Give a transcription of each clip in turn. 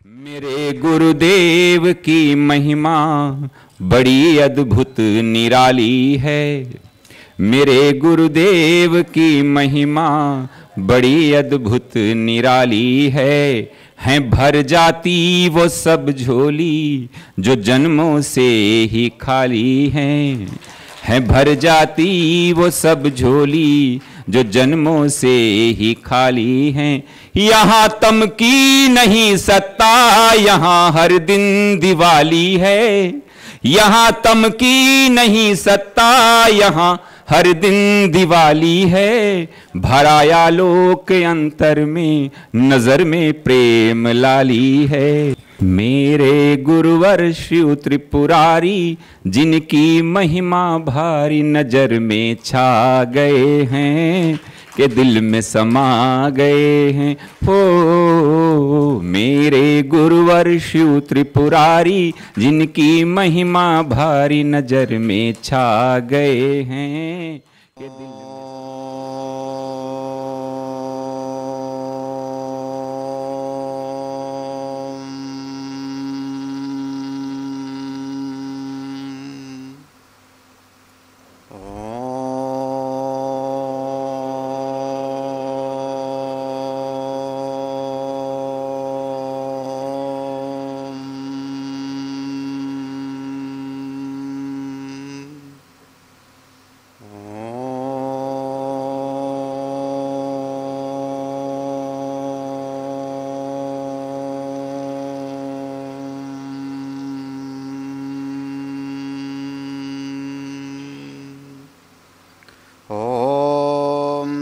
मेरे गुरुदेव की महिमा बड़ी अद्भुत निराली है। मेरे गुरुदेव की महिमा बड़ी अद्भुत निराली है भर जाती वो सब झोली जो जन्मों से ही खाली है भर जाती वो सब झोली जो जन्मों से ही खाली हैं। यहाँ तम की नहीं सत्ता, यहाँ हर दिन दिवाली है। यहाँ तम की नहीं सत्ता, यहाँ हर दिन दिवाली है। भराया लोक अंतर में, नजर में प्रेम लाली है। मेरे गुरुवर शिव त्रिपुरारी, जिनकी महिमा भारी नजर में छा गए हैं के दिल में समा गए हैं। हो मेरे गुरुवर शिव त्रिपुरारी, जिनकी महिमा भारी नजर में छा गए हैं के दिल में।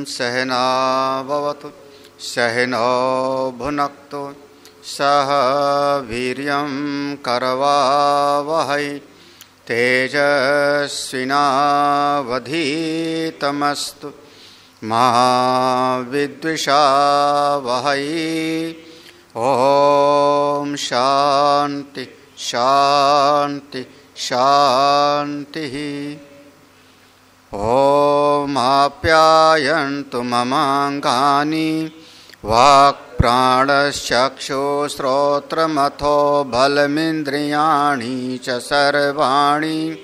सहना भवतु सहनो भुनक्तु सह वीर्यं करवावहै तेजस्विनावधीतमस्तु मा विद्विषावहै। ओम शांति शांति शांति। ओम आप्यायन्तु ममाङ्गानि वाक्प्राणश्चक्षुश्रोत्रमथो बलमिन्द्रियाणि च सर्वाणि।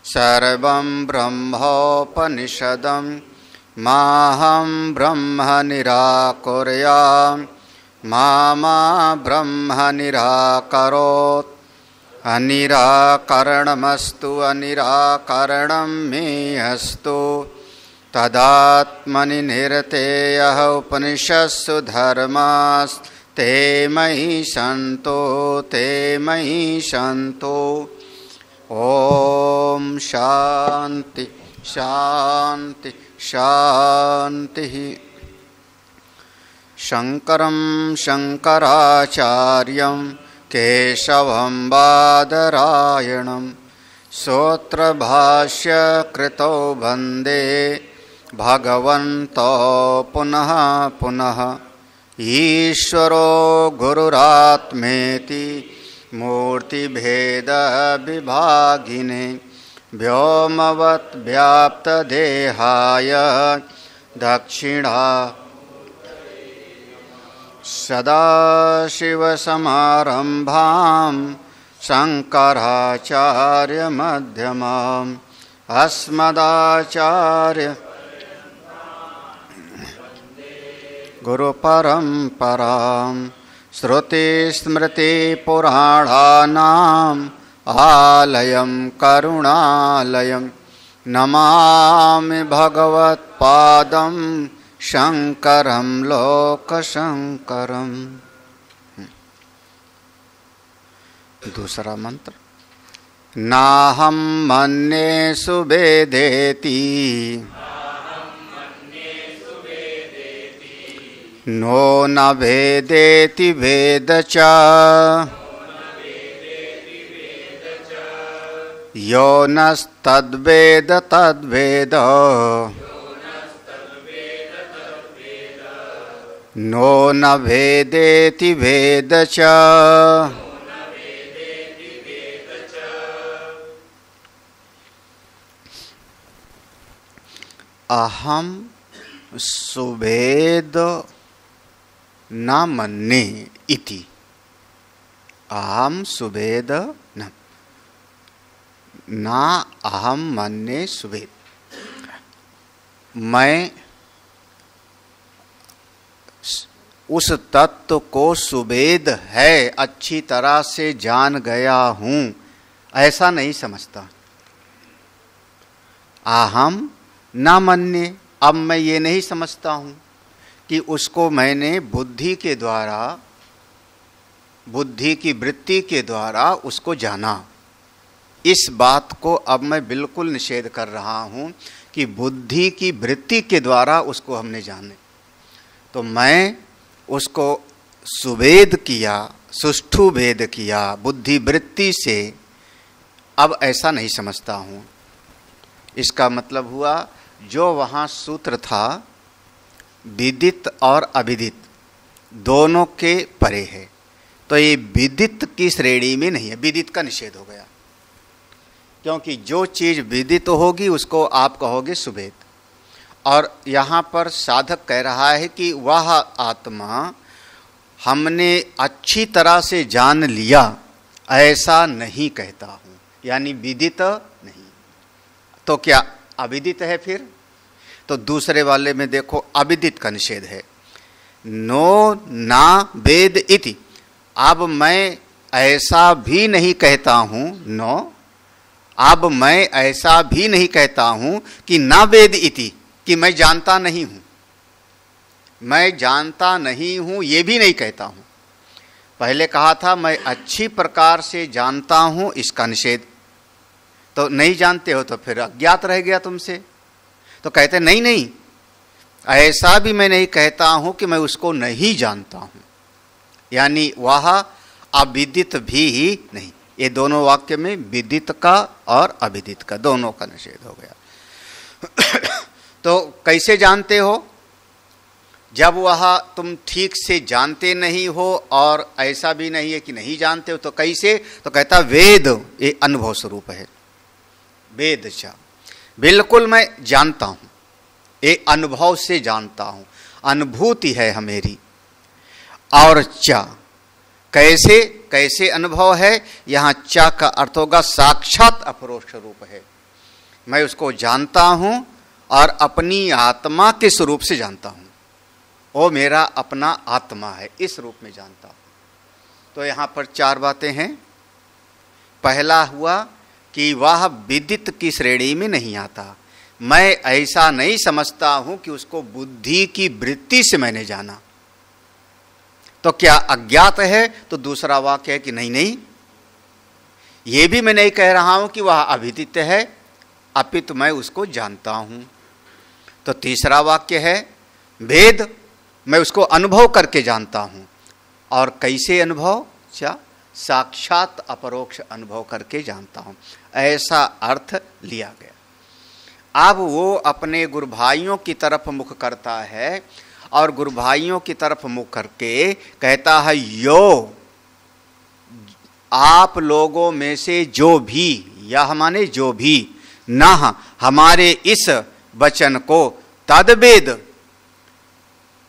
सर्वं ब्रह्मोपनिषदं माहं ब्रह्म निराकुर्याम् मा ब्रह्म निराकरोत्। अनिराकरणमस्तु अनिराकरणं मे अस्तु। तदात्मनि निरतेयः उपनिषत्सु धर्मास्ते मयि सन्तो ते मयि सन्तो। ओम शांति शांति शांति। शंकरं शंकराचार्यं केशवं बादरायणं सूत्रभाष्यकृतौ वन्दे भगवन्तो पुनः पुनः। ईश्वरो गुरुरात्मेति मूर्तिभेदविभागिने व्योमवत् व्याप्तदेहाय दक्षिणा सदाशिवसमारम्भां शङ्कराचार्यमध्यमाम् अस्मदाचार्य गुरुपरम्परां। श्रुतिस्मृतिपुराणानाम् आलयं करुणालयं नमामि भगवत्पादं शंकरं लोकशंकरम्। दूसरा मंत्र। नाहं मन्ये सुवेदेति नो न वेदेति वेद च। यो नस्तद्वेद तद्वेद नो न वेदेति वेद च। अहम सुवेद न मन्ये इति अहम सुवेद ना अहम मन्ये सुवेद। मैं उस तत्व को सुवेद है अच्छी तरह से जान गया हूं, ऐसा नहीं समझता। अहम ना मन्ये, अब मैं ये नहीं समझता हूं कि उसको मैंने बुद्धि के द्वारा, बुद्धि की वृत्ति के द्वारा उसको जाना। इस बात को अब मैं बिल्कुल निषेध कर रहा हूं कि बुद्धि की वृत्ति के द्वारा उसको हमने जाने। तो मैं उसको सुवेद किया, सुष्ठु भेद किया बुद्धि वृत्ति से, अब ऐसा नहीं समझता हूं। इसका मतलब हुआ जो वहां सूत्र था विदित और अविदित दोनों के परे है, तो ये विदित की श्रेणी में नहीं है, विदित का निषेध हो गया। क्योंकि जो चीज विदित होगी उसको आप कहोगे सुवेद। और यहाँ पर साधक कह रहा है कि वह आत्मा हमने अच्छी तरह से जान लिया, ऐसा नहीं कहता हूं, यानी विदित नहीं। तो क्या अविदित है फिर? तो दूसरे वाले में देखो अविदित का निषेध है, नो ना वेद इति। अब मैं ऐसा भी नहीं कहता हूं, नो, अब मैं ऐसा भी नहीं कहता हूं कि ना वेद इति, कि मैं जानता नहीं हूं। मैं जानता नहीं हूं ये भी नहीं कहता हूं। पहले कहा था मैं अच्छी प्रकार से जानता हूं, इसका निषेध। तो नहीं जानते हो तो फिर अज्ञात रह गया तुमसे। तो कहते नहीं नहीं, ऐसा भी मैं नहीं कहता हूं कि मैं उसको नहीं जानता हूं, यानी वह अविदित भी नहीं। ये दोनों वाक्य में विदित का और अविदित का दोनों का निषेध हो गया। तो कैसे जानते हो? जब वह तुम ठीक से जानते नहीं हो और ऐसा भी नहीं है कि नहीं जानते हो, तो कैसे? तो कहता वेद, ये अनुभव स्वरूप है। वेद चा, बिल्कुल मैं जानता हूं, ये अनुभव से जानता हूं, अनुभूति है मेरी। और चा, कैसे कैसे अनुभव है? यहां चा का अर्थ होगा साक्षात अपरोक्ष रूप है। मैं उसको जानता हूं और अपनी आत्मा के स्वरूप से जानता हूं, वो मेरा अपना आत्मा है, इस रूप में जानता हूं। तो यहां पर चार बातें हैं। पहला हुआ कि वह विदित की श्रेणी में नहीं आता। मैं ऐसा नहीं समझता हूं कि उसको बुद्धि की वृत्ति से मैंने जाना। तो क्या अज्ञात है? तो दूसरा वाक्य है कि नहीं नहीं, ये भी मैं नहीं कह रहा हूं कि वह अविदित है, अपितु मैं उसको जानता हूं। तो तीसरा वाक्य है भेद, मैं उसको अनुभव करके जानता हूं। और कैसे अनुभव? क्या? साक्षात अपरोक्ष अनुभव करके जानता हूं, ऐसा अर्थ लिया गया। अब वो अपने गुरु भाइयों की तरफ मुख करता है और गुरु भाइयों की तरफ मुख करके कहता है, यो आप लोगों में से जो भी, यह माने जो भी, न हमारे इस वचन को तद्वेद,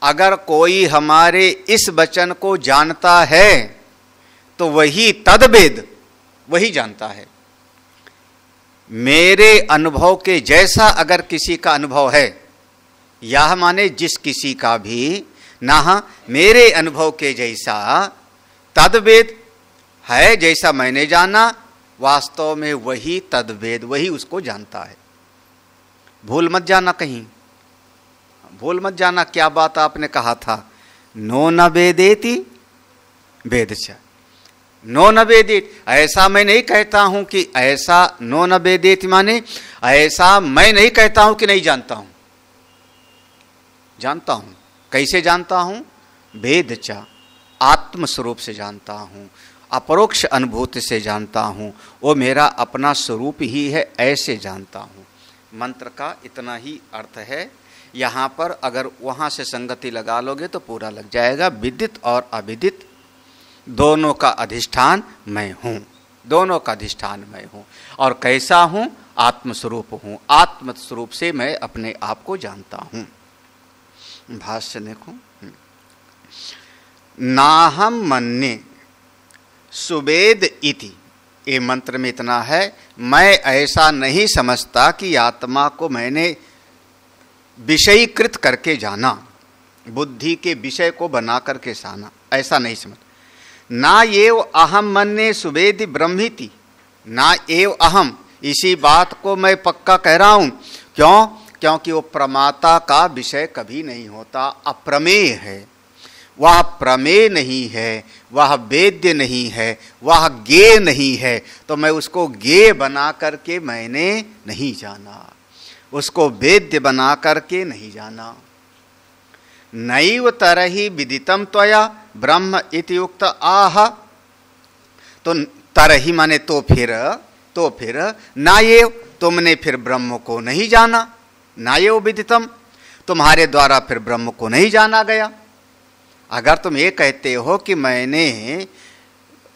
अगर कोई हमारे इस वचन को जानता है तो वही तद्वेद, वही जानता है। मेरे अनुभव के जैसा अगर किसी का अनुभव है, यह माने जिस किसी का भी ना मेरे अनुभव के जैसा तद्वेद है, जैसा मैंने जाना, वास्तव में वही तद्वेद, वही उसको जानता है। भूल मत जाना, कहीं भूल मत जाना। क्या बात आपने कहा था? नो न वेदेति वेदच, नो न वेदित। ऐसा मैं नहीं कहता हूं कि ऐसा, नो न वेदेति माने ऐसा मैं नहीं कहता हूं कि नहीं जानता हूं, जानता हूं। कैसे जानता हूं? वेद चा, आत्म स्वरूप से जानता हूं, अपरोक्ष अनुभूति से जानता हूं, वो मेरा अपना स्वरूप ही है, ऐसे जानता हूं। मंत्र का इतना ही अर्थ है। यहाँ पर अगर वहाँ से संगति लगा लोगे तो पूरा लग जाएगा। विदित और अविदित दोनों का अधिष्ठान मैं हूँ, दोनों का अधिष्ठान मैं हूँ। और कैसा हूँ? आत्मस्वरूप हूँ, आत्मस्वरूप से मैं अपने आप को जानता हूँ। भाष्य देखो, नाहम मन्ये सुवेद इति, ये मंत्र में इतना है, मैं ऐसा नहीं समझता कि आत्मा को मैंने विषयीकृत करके जाना, बुद्धि के विषय को बना करके जाना, ऐसा नहीं समझ। ना एव अहम मन्ये सुवेदि ब्रह्मीति, ना एव अहम, इसी बात को मैं पक्का कह रहा हूं। क्यों? क्योंकि वो प्रमाता का विषय कभी नहीं होता, अप्रमेय है, वह प्रमेय नहीं है, वह वेद्य नहीं है, वह ज्ञेय नहीं है, तो मैं उसको ज्ञेय बना करके मैंने नहीं जाना, उसको वेद्य बना करके नहीं जाना। नैव तरहि विदितम त्वया ब्रह्म इति उक्त आह, तो तरहि माने तो फिर नायेव, तुमने फिर ब्रह्म को नहीं जाना, नायेव विदितम, तुम्हारे द्वारा फिर ब्रह्म को नहीं जाना गया। अगर तुम ये कहते हो कि मैंने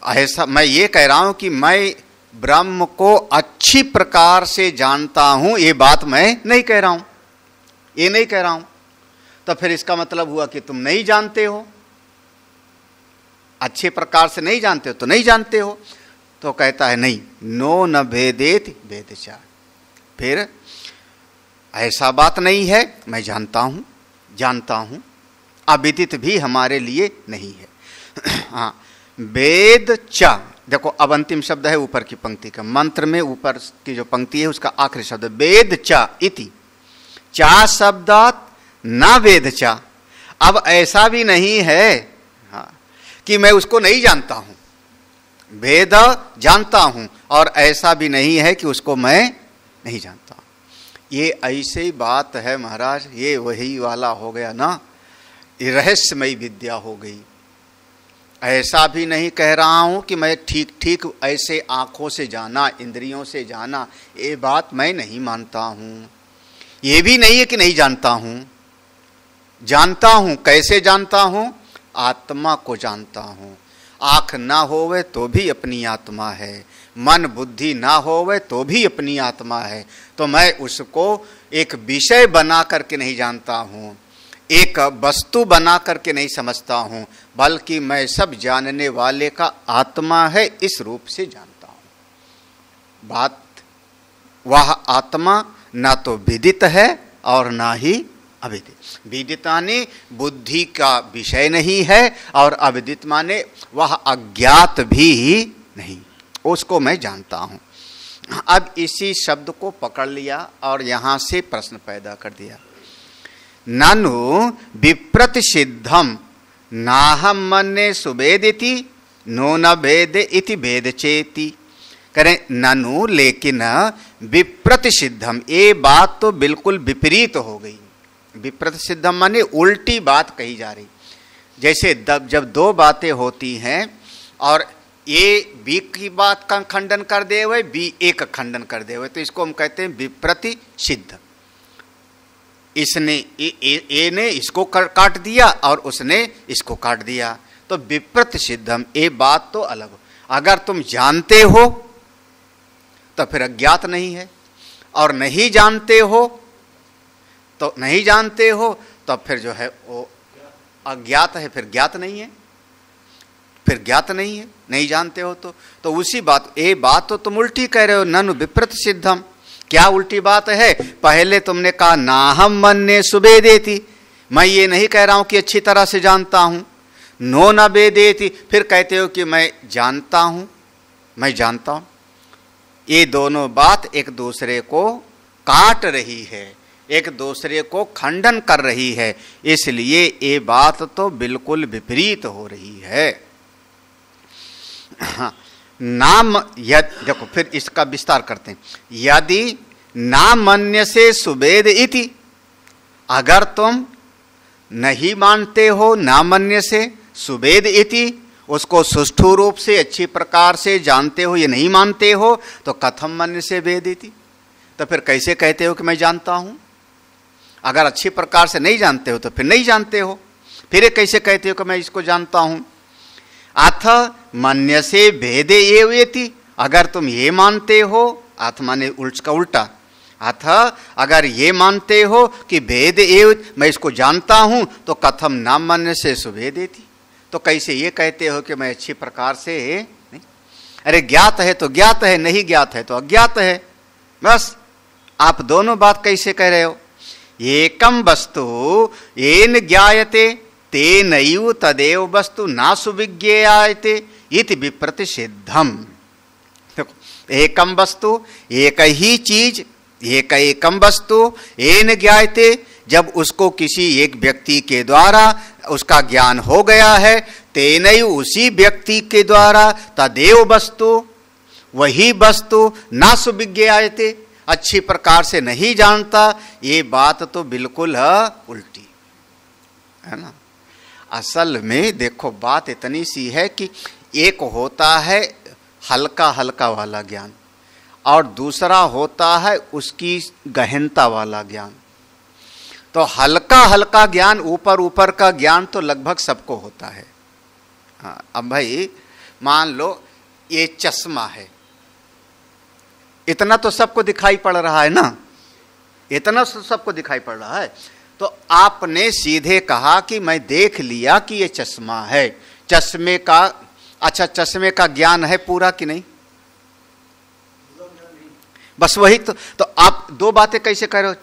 ऐसा, मैं ये कह रहा हूं कि मैं ब्रह्म को अच्छी प्रकार से जानता हूं, ये बात मैं नहीं कह रहा हूं, ये नहीं कह रहा हूं, तो फिर इसका मतलब हुआ कि तुम नहीं जानते हो, अच्छे प्रकार से नहीं जानते हो तो नहीं जानते हो। तो कहता है नहीं, नो न भेदेत भेदचा, फिर ऐसा बात नहीं है, मैं जानता हूं, अविदित भी हमारे लिए नहीं है। हाँ, वेद च, देखो अब अंतिम शब्द है ऊपर की पंक्ति का, मंत्र में ऊपर की जो पंक्ति है उसका आखिरी शब्द वेद च इति, चा शब्दात न वेद च। अब ऐसा भी नहीं है हाँ, कि मैं उसको नहीं जानता हूं, वेद जानता हूं, और ऐसा भी नहीं है कि उसको मैं नहीं जानता। ये ऐसी बात है महाराज, ये वही वाला हो गया ना, ये रहस्यमयी विद्या हो गई। ऐसा भी नहीं कह रहा हूं कि मैं ठीक ठीक ऐसे आंखों से जाना, इंद्रियों से जाना, ये बात मैं नहीं मानता हूं। ये भी नहीं है कि नहीं जानता हूं, जानता हूं। कैसे जानता हूं? आत्मा को जानता हूं। आँख ना होवे तो भी अपनी आत्मा है, मन बुद्धि ना होवे तो भी अपनी आत्मा है। तो मैं उसको एक विषय बना करके नहीं जानता हूं, एक वस्तु बना करके नहीं समझता हूं, बल्कि मैं सब जानने वाले का आत्मा है, इस रूप से जानता हूं। बात, वह आत्मा ना तो विदित है और ना ही अविदित। विदित माने बुद्धि का विषय नहीं है, और अविदित माने वह अज्ञात भी नहीं, उसको मैं जानता हूं। अब इसी शब्द को पकड़ लिया और यहां से प्रश्न पैदा कर दिया, ननु विप्रति सिद्धम नाहम मन्ये सुवेदिति नो न भेद इति भेद चेति। करें ननु, लेकिन विप्रति सिद्धम, ये बात तो बिल्कुल विपरीत हो गई। विप्रति सिद्धम माने उल्टी बात कही जा रही। जैसे जब दो बातें होती हैं और ए बी की बात का खंडन कर दे हुए, बी ए का खंडन कर दे हुए, तो इसको हम कहते हैं विप्रति सिद्ध। इसने ए ने इसको काट दिया और उसने इसको काट दिया, तो विप्रति सिद्धम, ये बात तो अलग हो। अगर तुम जानते हो तो फिर अज्ञात नहीं है, और नहीं जानते हो तो फिर जो है वो अज्ञात है, फिर ज्ञात नहीं है, फिर ज्ञात नहीं है, नहीं जानते हो तो उसी बात, ये बात तो तुम उल्टी कह रहे हो। ननु विप्रति सिद्धम, क्या उल्टी बात है? पहले तुमने कहा नाहम मन्ये सुवेदेति, मैं ये नहीं कह रहा हूं कि अच्छी तरह से जानता हूं, नो न वेदेति, फिर कहते हो कि मैं जानता हूं। ये दोनों बात एक दूसरे को काट रही है, एक दूसरे को खंडन कर रही है, इसलिए ये बात तो बिल्कुल विपरीत हो रही है। नाम देखो फिर इसका विस्तार करते हैं। यदि ना मन्य से सुवेद इति, अगर तुम नहीं मानते हो ना मन्य से सुवेद इति, उसको सुष्ठु रूप से अच्छी प्रकार से जानते हो, ये नहीं मानते हो, तो कथम मन्य से वेद इति, तो फिर कैसे कहते हो कि मैं जानता हूं? अगर अच्छी प्रकार से नहीं जानते हो तो फिर नहीं जानते हो, फिर ये कैसे कहते हो कि मैं इसको जानता हूं? अथ मन्य से भेदे एवेति, अगर तुम ये मानते हो, अथ माने का उल्टा, अथ अगर ये मानते हो कि भेद एव, मैं इसको जानता हूं, तो कथम नाम मन्य से सुभेदेति, तो कैसे ये कहते हो कि मैं अच्छी प्रकार से अरे ज्ञात है तो ज्ञात है, नहीं ज्ञात है तो अज्ञात है। बस आप दोनों बात कैसे कह रहे हो? एकम वस्तु येन ज्ञायते तेनैव तदेव वस्तु ना सुविज्ञेयते इति विप्रतिषिद्धम। देखो, एकम वस्तु, एक ही चीज, एकम वस्तु येन ज्ञायते, जब उसको किसी एक व्यक्ति के द्वारा उसका ज्ञान हो गया है, तेनैव उसी व्यक्ति के द्वारा तदेव वस्तु, वही वस्तु ना सुविज्ञेयते, अच्छी प्रकार से नहीं जानता। ये बात तो बिल्कुल उल्टी है ना। असल में देखो बात इतनी सी है कि एक होता है हल्का हल्का वाला ज्ञान और दूसरा होता है उसकी गहनता वाला ज्ञान। तो हल्का हल्का ज्ञान, ऊपर ऊपर का ज्ञान तो लगभग सबको होता है। हाँ, अब भाई मान लो ये चश्मा है, इतना तो सबको दिखाई पड़ रहा है ना, इतना तो सबको दिखाई पड़ रहा है। तो आपने सीधे कहा कि मैं देख लिया कि ये चश्मा है। चश्मे का, अच्छा चश्मे का ज्ञान है पूरा कि नहीं? बस वही तो आप दो बातें कैसे कह रहे हो?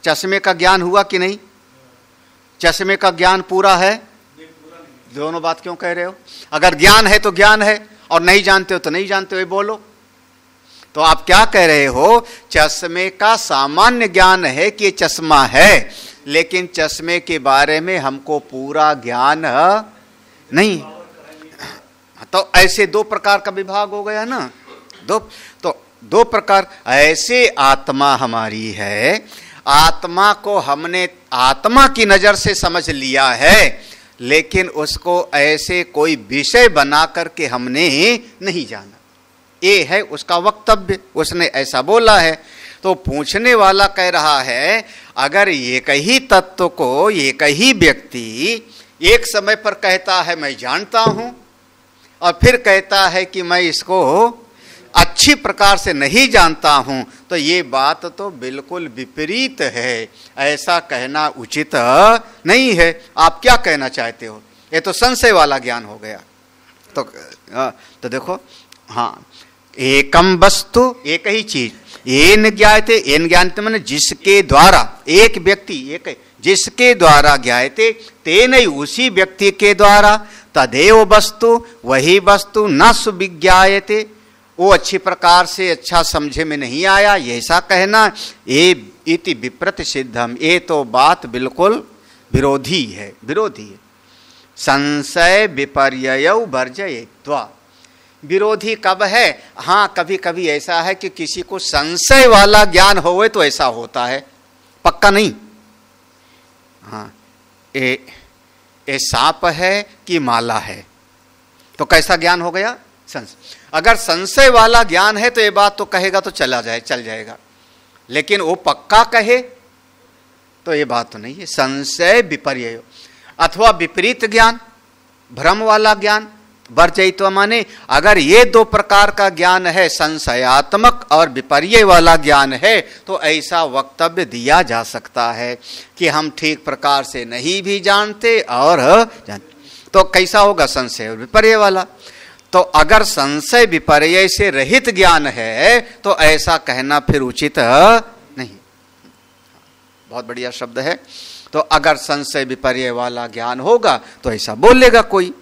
चश्मे का ज्ञान हुआ कि नहीं? चश्मे का ज्ञान पूरा है? दोनों बात क्यों कह रहे हो? अगर ज्ञान है तो ज्ञान है और नहीं जानते हो तो नहीं जानते हो, ये बोलो। तो आप क्या कह रहे हो? चश्मे का सामान्य ज्ञान है कि ये चश्मा है, लेकिन चश्मे के बारे में हमको पूरा ज्ञान नहीं। तो ऐसे दो प्रकार का विभाग हो गया ना। दो प्रकार। ऐसे आत्मा हमारी है, आत्मा को हमने आत्मा की नजर से समझ लिया है, लेकिन उसको ऐसे कोई विषय बना करके हमने नहीं जाना। ये है उसका वक्तव्य, उसने ऐसा बोला है। तो पूछने वाला कह रहा है अगर एक ही तत्व को एक ही व्यक्ति एक समय पर कहता है मैं जानता हूं, और फिर कहता है कि मैं इसको अच्छी प्रकार से नहीं जानता हूं, तो ये बात तो बिल्कुल विपरीत है। ऐसा कहना उचित नहीं है। आप क्या कहना चाहते हो? ये तो संशय वाला ज्ञान हो गया। तो देखो, हाँ, एकम वस्तु, एक ही चीज, येन ज्ञायते, येन ज्ञायते माने जिसके द्वारा, एक व्यक्ति, एक जिसके द्वारा ज्ञायते, तेन उसी व्यक्ति के द्वारा, तदेव वस्तु, वही वस्तु न सुविज्ञायते, वो अच्छी प्रकार से अच्छा समझे में नहीं आया, ऐसा कहना ये इति विप्रतिषिद्धम। ये तो बात बिल्कुल विरोधी है, विरोधी है। संशय विपर्यय वर्जयित्वा। विरोधी कब है? हाँ, कभी कभी ऐसा है कि किसी को संशय वाला ज्ञान होवे तो ऐसा होता है, पक्का नहीं। हाँ, ये सांप है कि माला है, तो कैसा ज्ञान हो गया? संशय। अगर संशय वाला ज्ञान है तो ये बात तो कहेगा तो चल जाएगा, लेकिन वो पक्का कहे तो ये बात तो नहीं है। संशय विपर्यय अथवा विपरीत ज्ञान, भ्रम वाला ज्ञान, वर्जयित्व माने अगर ये दो प्रकार का ज्ञान है, संशयात्मक और विपर्यय वाला ज्ञान है, तो ऐसा वक्तव्य दिया जा सकता है कि हम ठीक प्रकार से नहीं भी जानते और जानते। तो कैसा होगा? संशय और विपर्यय वाला। तो अगर संशय विपर्यय से रहित ज्ञान है तो ऐसा कहना फिर उचित नहीं। बहुत बढ़िया शब्द है। तो अगर संशय विपर्यय वाला ज्ञान होगा तो ऐसा बोलेगा कोई।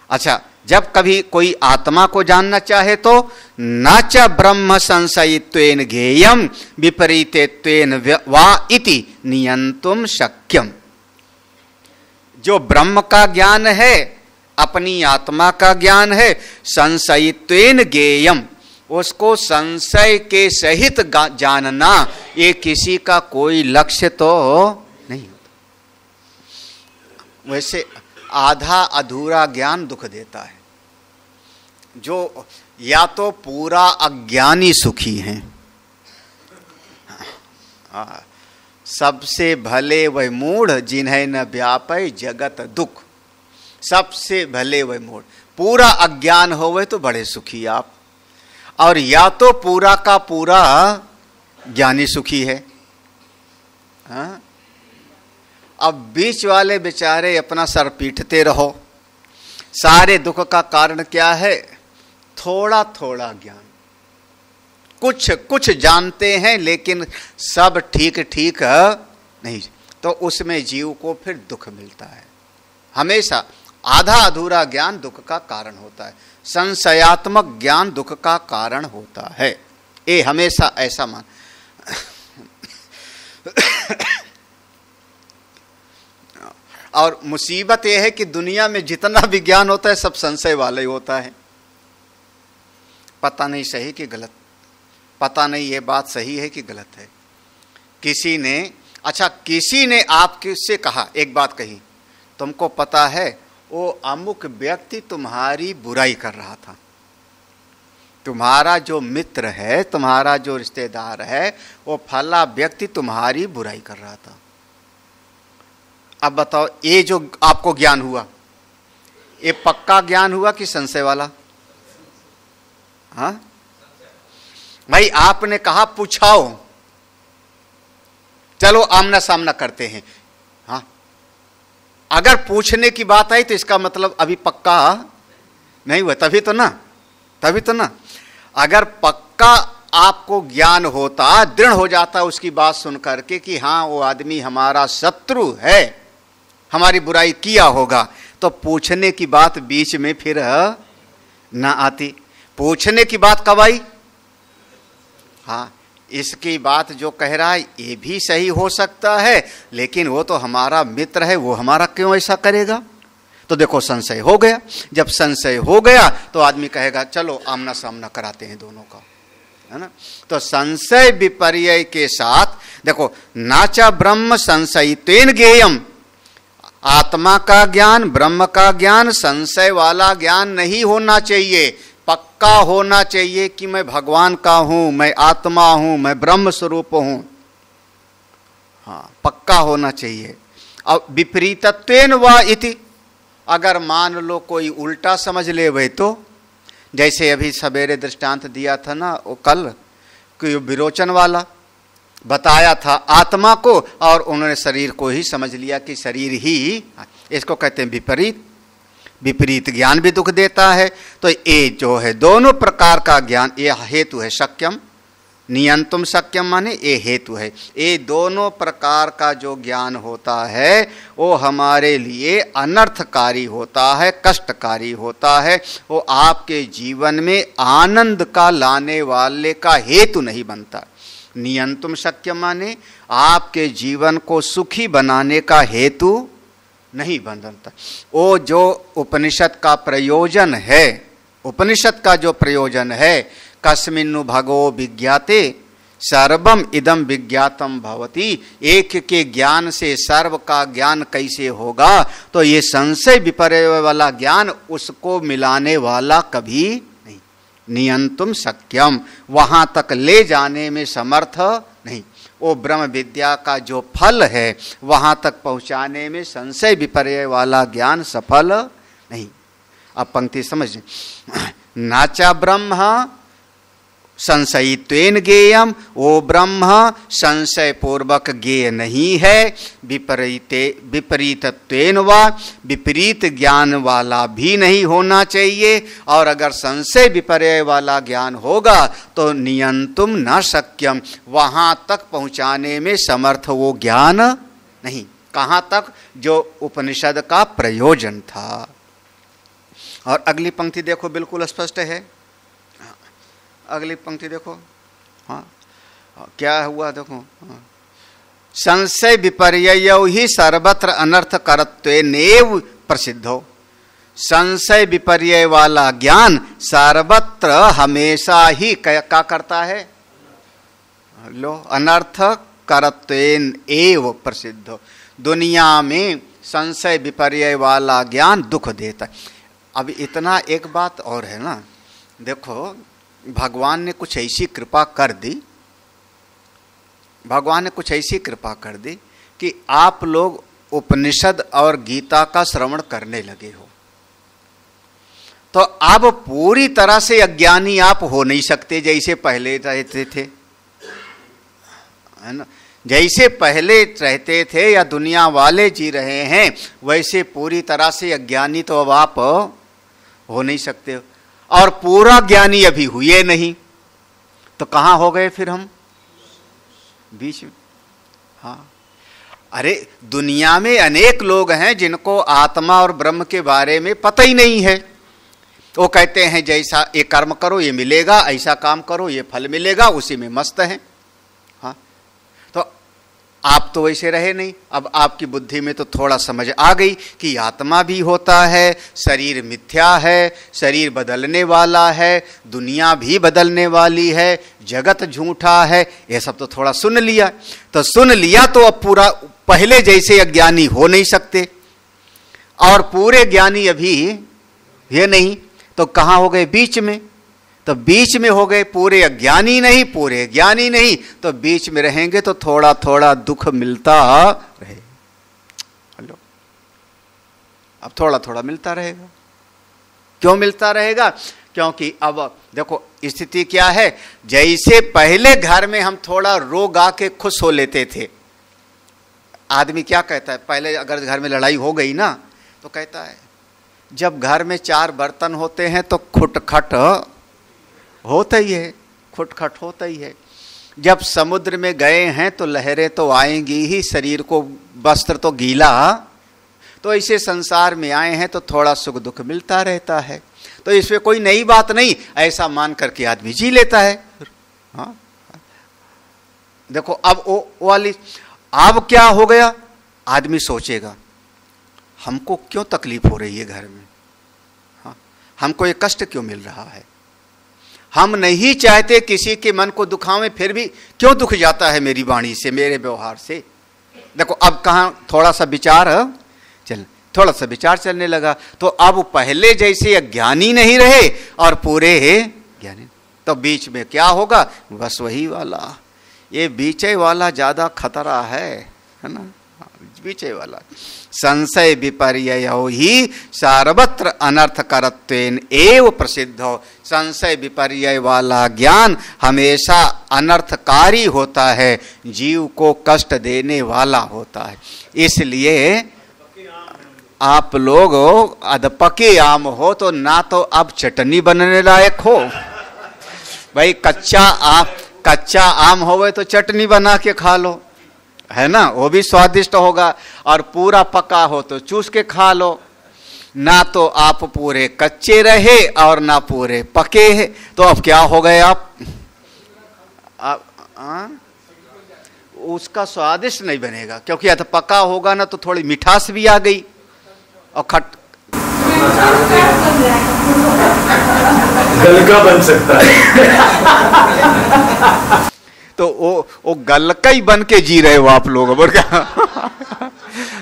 अच्छा, जब कभी कोई आत्मा को जानना चाहे तो न च ब्रह्म संशयित्वेन ज्ञेयम विपरीतेत्वेन वा इति नियंतुम शक्यम। जो ब्रह्म का ज्ञान है, अपनी आत्मा का ज्ञान है, संशयित्वेन ज्ञेयम, उसको संशय के सहित जानना, ये किसी का कोई लक्ष्य तो नहीं होता। वैसे आधा अधूरा ज्ञान दुख देता है। जो या तो पूरा अज्ञानी सुखी हैं, सबसे भले वह मूढ़ जिन्हें न व्यापै जगत दुख। सबसे भले वह मूढ़, पूरा अज्ञान होवे तो बड़े सुखी आप, और या तो पूरा का पूरा ज्ञानी सुखी है। हाँ? अब बीच वाले बेचारे अपना सर पीटते रहो। सारे दुख का कारण क्या है? थोड़ा थोड़ा ज्ञान, कुछ कुछ जानते हैं लेकिन सब ठीक ठीक नहीं, तो उसमें जीव को फिर दुख मिलता है। हमेशा आधा अधूरा ज्ञान दुख का कारण होता है, संशयात्मक ज्ञान दुख का कारण होता है। ये हमेशा ऐसा मान और मुसीबत यह है कि दुनिया में जितना भी ज्ञान होता है सब संशय वाला ही होता है। पता नहीं सही कि गलत, पता नहीं ये बात सही है कि गलत है। किसी ने आपसे कहा, एक बात कही, तुमको पता है वो अमुक व्यक्ति तुम्हारी बुराई कर रहा था, तुम्हारा जो मित्र है, तुम्हारा जो रिश्तेदार है, वो फला व्यक्ति तुम्हारी बुराई कर रहा था। अब बताओ, ये जो आपको ज्ञान हुआ, ये पक्का ज्ञान हुआ कि संशय वाला? हाँ भाई, आपने कहा पूछाओ, चलो आमना सामना करते हैं। हाँ, अगर पूछने की बात आई तो इसका मतलब अभी पक्का नहीं हुआ, तभी तो ना। अगर पक्का आपको ज्ञान होता, दृढ़ हो जाता उसकी बात सुन करके कि हाँ वो आदमी हमारा शत्रु है, हमारी बुराई किया होगा, तो पूछने की बात बीच में फिर ना आती। पूछने की बात कब आई? हाँ, इसकी बात जो कह रहा है ये भी सही हो सकता है, लेकिन वो तो हमारा मित्र है, वो हमारा क्यों ऐसा करेगा? तो देखो संशय हो गया। जब संशय हो गया तो आदमी कहेगा चलो आमना सामना कराते हैं दोनों का, है ना। तो संशय विपर्यय के साथ देखो, नाचा ब्रह्म संशयितेन ज्ञेयम, आत्मा का ज्ञान, ब्रह्म का ज्ञान संशय वाला ज्ञान नहीं होना चाहिए, पक्का होना चाहिए कि मैं भगवान का हूं, मैं आत्मा हूं, मैं ब्रह्म स्वरूप हूं। हाँ, पक्का होना चाहिए। अब विपरीतत्वेन वा इति, अगर मान लो कोई उल्टा समझ ले वही, तो जैसे अभी सवेरे दृष्टांत दिया था ना वो कल, कि विरोचन वाला बताया था आत्मा को और उन्होंने शरीर को ही समझ लिया कि शरीर ही, इसको कहते हैं विपरीत। विपरीत ज्ञान भी दुख देता है। तो ये जो है दोनों प्रकार का ज्ञान, ये हेतु है शक्यम, नियंतुम शक्यम माने ये हेतु है। ये दोनों प्रकार का जो ज्ञान होता है वो हमारे लिए अनर्थकारी होता है, कष्टकारी होता है, वो आपके जीवन में आनंद का लाने वाले का हेतु नहीं बनता। नियंतुम शक्यम माने आपके जीवन को सुखी बनाने का हेतु नहीं बनता। वो जो उपनिषद का प्रयोजन है, उपनिषद का जो प्रयोजन है, कस्मिन्नु भगो विज्ञाते सर्वम इदम विज्ञातम भवति, एक के ज्ञान से सर्व का ज्ञान कैसे होगा, तो ये संशय विपर्यय वाला ज्ञान उसको मिलाने वाला कभी नहीं। नियंतुम शक्यम, वहां तक ले जाने में समर्थ नहीं। वो ब्रह्म विद्या का जो फल है वहां तक पहुंचाने में संशय विपर्यय वाला ज्ञान सफल नहीं। अब पंक्ति समझ, नाचा ब्रह्म संशयित्वेन ज्ञेयम, वो ब्रह्म संशय पूर्वक ज्ञेय नहीं है। विपरीतत्वेन वा, विपरीत ज्ञान वाला भी नहीं होना चाहिए। और अगर संशय विपर्यय वाला ज्ञान होगा तो नियंतुम न शक्यम, वहां तक पहुंचाने में समर्थ वो ज्ञान नहीं। कहां तक? जो उपनिषद का प्रयोजन था। और अगली पंक्ति देखो, बिल्कुल स्पष्ट है। अगली पंक्ति देखो, हाँ क्या हुआ देखो, हाँ। संशय विपर्यय ही सर्वत्र अनर्थ करत्वेनेव प्रसिद्धो, संशय विपर्यय वाला ज्ञान सर्वत्र हमेशा ही क्या करता है? लो, अनर्थ करत्वेन एव प्रसिद्धो, दुनिया में संशय विपर्यय वाला ज्ञान दुख देता है। अब इतना एक बात और है ना, देखो भगवान ने कुछ ऐसी कृपा कर दी, भगवान ने कुछ ऐसी कृपा कर दी कि आप लोग उपनिषद और गीता का श्रवण करने लगे हो, तो अब पूरी तरह से अज्ञानी आप हो नहीं सकते जैसे पहले रहते थे, है ना। जैसे पहले रहते थे या दुनिया वाले जी रहे हैं वैसे पूरी तरह से अज्ञानी तो अब आप हो नहीं सकते हो। और पूरा ज्ञानी अभी हुए नहीं, तो कहां हो गए फिर हम? बीच में। हाँ, अरे दुनिया में अनेक लोग हैं जिनको आत्मा और ब्रह्म के बारे में पता ही नहीं है। वो कहते हैं जैसा ये कर्म करो ये मिलेगा, ऐसा काम करो ये फल मिलेगा, उसी में मस्त हैं। हाँ, तो आप तो वैसे रहे नहीं। अब आपकी बुद्धि में तो थोड़ा समझ आ गई कि आत्मा भी होता है, शरीर मिथ्या है, शरीर बदलने वाला है, दुनिया भी बदलने वाली है, जगत झूठा है, ये सब तो थोड़ा सुन लिया। तो सुन लिया तो अब पूरा पहले जैसे अज्ञानी हो नहीं सकते, और पूरे ज्ञानी अभी ये नहीं, तो कहां हो गए? बीच में। तो बीच में हो गए, पूरे अज्ञानी नहीं पूरे ज्ञानी नहीं, तो बीच में रहेंगे तो थोड़ा थोड़ा दुख मिलता रहे। हेलो, अब थोड़ा थोड़ा मिलता रहेगा। क्यों मिलता रहेगा? क्योंकि अब देखो स्थिति क्या है, जैसे पहले घर में हम थोड़ा रो गा के खुश हो लेते थे। आदमी क्या कहता है, पहले अगर घर में लड़ाई हो गई ना तो कहता है जब घर में 4 बर्तन होते हैं तो खुटखट होता ही है, खुटखट होता ही है। जब समुद्र में गए हैं तो लहरें तो आएंगी ही, शरीर को वस्त्र तो गीला, तो ऐसे संसार में आए हैं तो थोड़ा सुख दुख मिलता रहता है। तो इसमें कोई नई बात नहीं, ऐसा मान करके आदमी जी लेता है। हाँ, देखो अब वो वाली, अब क्या हो गया, आदमी सोचेगा हमको क्यों तकलीफ हो रही है घर में, हाँ, हमको ये कष्ट क्यों मिल रहा है, हम नहीं चाहते किसी के मन को दुखावें, फिर भी क्यों दुख जाता है मेरी वाणी से, मेरे व्यवहार से। देखो अब कहाँ थोड़ा सा विचार थोड़ा सा विचार चलने लगा। तो अब पहले जैसे अज्ञानी नहीं रहे और पूरे ज्ञानी, तो बीच में क्या होगा? बस वही वाला, ये बीचे वाला ज्यादा खतरा है ना, बीचे वाला। संशय विपर्ययो ही सर्वत्र अनर्थ करत्वेन एव प्रसिद्धो। संशय विपर्यय वाला ज्ञान हमेशा अनर्थकारी होता है, जीव को कष्ट देने वाला होता है। इसलिए आप लोग अधपके आम हो तो ना तो अब चटनी बनने लायक हो भाई, कच्चा आम होवे तो चटनी बना के खा लो, है ना, वो भी स्वादिष्ट होगा, और पूरा पका हो तो चूस के खा लो। ना तो आप पूरे कच्चे रहे और ना पूरे पके हैं, तो अब क्या हो गए आप उसका स्वादिष्ट नहीं बनेगा, क्योंकि अध पका होगा ना तो थोड़ी मिठास भी आ गई और गलका बन सकता है तो वो गलका ही बन के जी रहे हो आप लोग, और क्या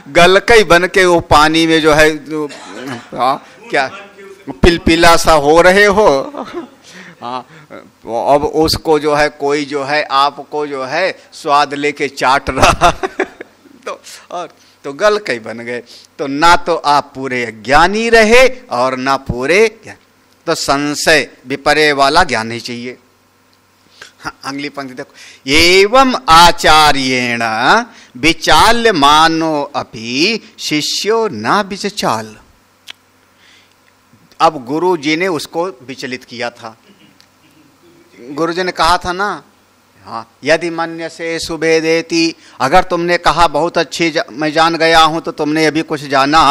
गलका ही बन के वो पानी में जो है क्या पिलपिला सा हो रहे हो। हाँ, अब उसको जो है कोई जो है आपको जो है स्वाद लेके चाट रहा तो गलका ही बन गए। तो ना तो आप पूरे ज्ञानी रहे और ना पूरे ज्ञान, तो संशय विपर्य वाला ज्ञान ही चाहिए। अगली पंक्ति देखो, एवं आचार्येण विचाल्य मानो अपि शिष्यो ना विचाल। अब गुरु जी ने उसको विचलित किया था। गुरु जी ने कहा था ना, हाँ, यदि मन्य से सुभेदेति, अगर तुमने कहा बहुत अच्छी मैं जान गया हूं तो तुमने अभी कुछ जाना।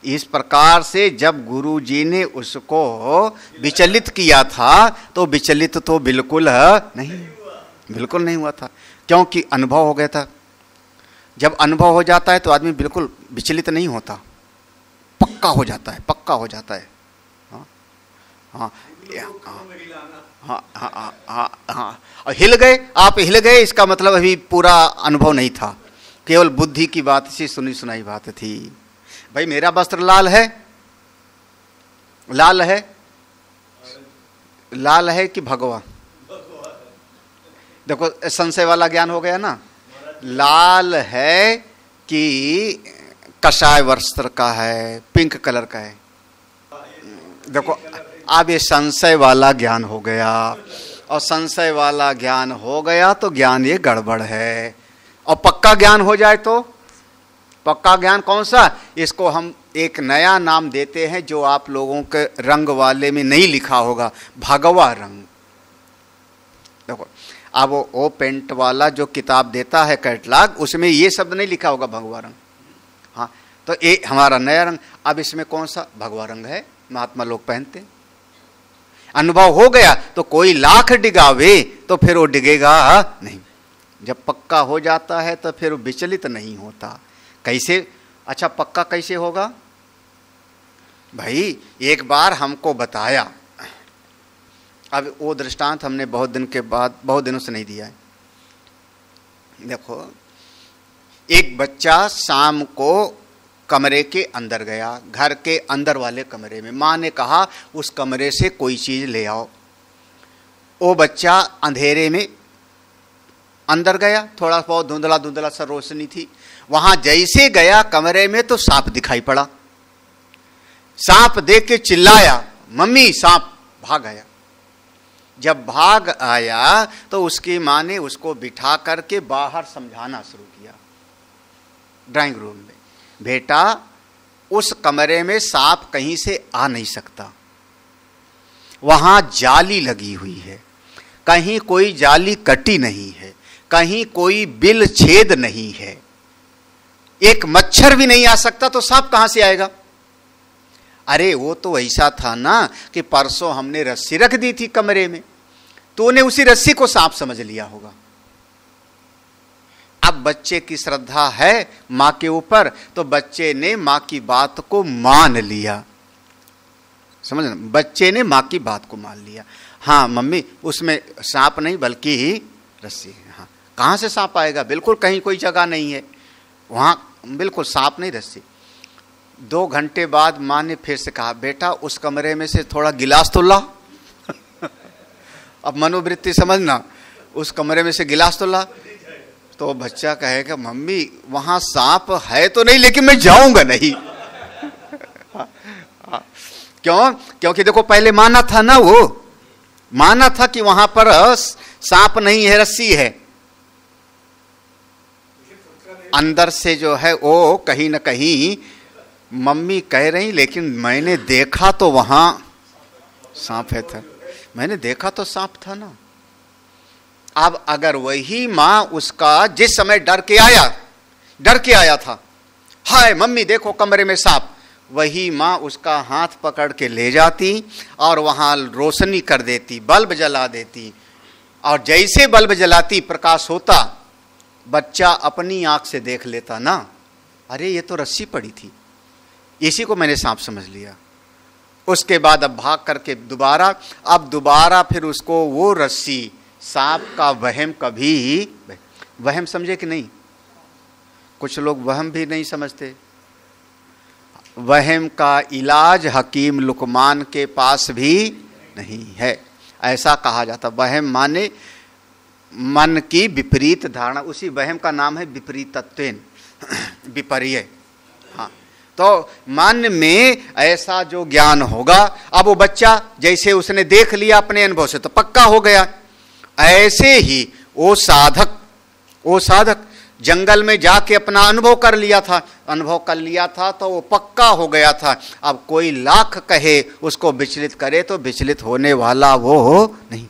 इस प्रकार से जब गुरु जी ने उसको विचलित किया था तो विचलित तो बिल्कुल नहीं हुआ था, क्योंकि अनुभव हो गया था। जब अनुभव हो जाता है तो आदमी बिल्कुल विचलित नहीं होता, पक्का हो जाता है। हाँ हाँ हाँ हाँ हाँ हाँ, हिल गए आप, हिल गए, इसका मतलब अभी पूरा अनुभव नहीं था, केवल बुद्धि की बात से सुनी सुनाई बात थी। भाई मेरा वस्त्र लाल है कि भगवा, देखो संशय वाला ज्ञान हो गया ना, लाल है कि कषाय वस्त्र का है, पिंक कलर का है। देखो अब ये संशय वाला ज्ञान हो गया, और संशय वाला ज्ञान हो गया तो ज्ञान ये गड़बड़ है। और पक्का ज्ञान हो जाए तो पक्का ज्ञान कौन सा? इसको हम एक नया नाम देते हैं जो आप लोगों के रंग वाले में नहीं लिखा होगा, भगवा रंग। देखो अब वो पेंट वाला जो किताब देता है कैटलॉग, उसमें ये शब्द नहीं लिखा होगा भगवा रंग। हाँ, तो ये हमारा नया रंग। अब इसमें कौन सा? भगवा रंग है, महात्मा लोग पहनते हैं। अनुभव हो गया तो कोई लाख डिगावे तो फिर वो डिगेगा नहीं। जब पक्का हो जाता है तो फिर वो विचलित नहीं होता। कैसे? अच्छा, पक्का कैसे होगा भाई? एक बार हमको बताया, अब वो दृष्टांत हमने बहुत दिनों से नहीं दिया है। देखो, एक बच्चा शाम को कमरे के अंदर गया, घर के अंदर वाले कमरे में। माँ ने कहा उस कमरे से कोई चीज ले आओ। वो बच्चा अंधेरे में अंदर गया, थोड़ा बहुत धुंधला धुंधला सा रोशनी थी। वहां जैसे गया कमरे में तो सांप दिखाई पड़ा। सांप देख के चिल्लाया, मम्मी सांप! भाग आया। जब भाग आया तो उसकी माँ ने उसको बिठा करके बाहर समझाना शुरू किया ड्राइंग रूम में, बेटा उस कमरे में सांप कहीं से आ नहीं सकता, वहां जाली लगी हुई है, कहीं कोई जाली कटी नहीं है, कहीं कोई बिल छेद नहीं है, एक मच्छर भी नहीं आ सकता, तो सांप कहां से आएगा? अरे वो तो ऐसा था ना कि परसों हमने रस्सी रख दी थी कमरे में, तो उन्हें उसी रस्सी को सांप समझ लिया होगा। अब बच्चे की श्रद्धा है मां के ऊपर, तो बच्चे ने मां की बात को मान लिया। समझ ना, बच्चे ने मां की बात को मान लिया। हाँ मम्मी, उसमें सांप नहीं बल्कि ही रस्सी है। हाँ, कहां से सांप आएगा? बिल्कुल कहीं कोई जगह नहीं है वहां, बिल्कुल सांप नहीं, रस्सी। 2 घंटे बाद मां ने फिर से कहा, बेटा उस कमरे में से थोड़ा गिलास तो ला। अब मनोवृत्ति समझना, उस कमरे में से गिलास तो ला। तो बच्चा कहेगा, मम्मी वहां सांप है तो नहीं, लेकिन मैं जाऊंगा नहीं। क्यों? क्योंकि देखो पहले माना था ना, वो माना था कि वहां पर सांप नहीं है, रस्सी है। अंदर से जो है वो कहीं ना कहीं मम्मी कह रही, लेकिन मैंने देखा तो वहां सांप है था, मैंने देखा तो सांप था ना। अब अगर वही मां उसका जिस समय डर के आया था, हाय मम्मी देखो कमरे में सांप, वही मां उसका हाथ पकड़ के ले जाती और वहां रोशनी कर देती, बल्ब जला देती, और जैसे बल्ब जलाती प्रकाश होता, बच्चा अपनी आंख से देख लेता ना, अरे ये तो रस्सी पड़ी थी, इसी को मैंने सांप समझ लिया। उसके बाद अब भाग करके दोबारा फिर उसको वो रस्सी, सांप का वहम कभी, वहम समझे कि नहीं? कुछ लोग वहम भी नहीं समझते। वहम का इलाज हकीम लुकमान के पास भी नहीं है, ऐसा कहा जाता। वहम माने मन की विपरीत धारणा, उसी वहम का नाम है विपरीतत्वेन, विपर्य। हाँ, तो मन में ऐसा जो ज्ञान होगा, अब वो बच्चा जैसे उसने देख लिया अपने अनुभव से तो पक्का हो गया, ऐसे ही वो साधक जंगल में जाके अपना अनुभव कर लिया था तो वो पक्का हो गया था। अब कोई लाख कहे उसको विचलित करे तो विचलित होने वाला वो नहीं,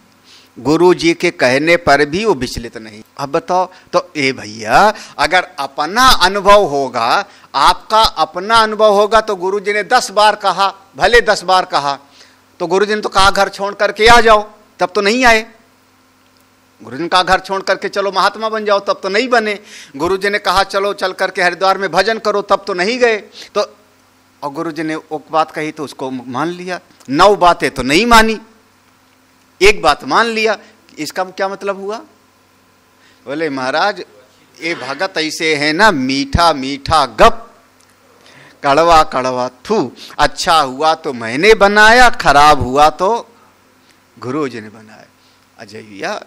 गुरु जी के कहने पर भी वो विचलित नहीं। अब बताओ, तो ए भैया अगर अपना अनुभव होगा, आपका अपना अनुभव होगा, तो गुरु जी ने 10 बार कहा, भले 10 बार कहा, तो गुरु जी ने तो कहा घर छोड़ करके आ जाओ, तब तो नहीं आए। गुरु जी ने कहा घर छोड़ करके चलो महात्मा बन जाओ, तब तो नहीं बने। गुरु जी ने कहा चलो चल करके हरिद्वार में भजन करो, तब तो नहीं गए। तो और गुरु जी ने एक बात कही तो उसको मान लिया, 9 बातें तो नहीं मानी, एक बात मान लिया। इसका क्या मतलब हुआ? बोले महाराज ये भगत ऐसे है ना, मीठा मीठा गप, कड़वा कड़वा थू, अच्छा हुआ तो मैंने बनाया, खराब हुआ तो गुरु जी ने बनाया। अजय भैया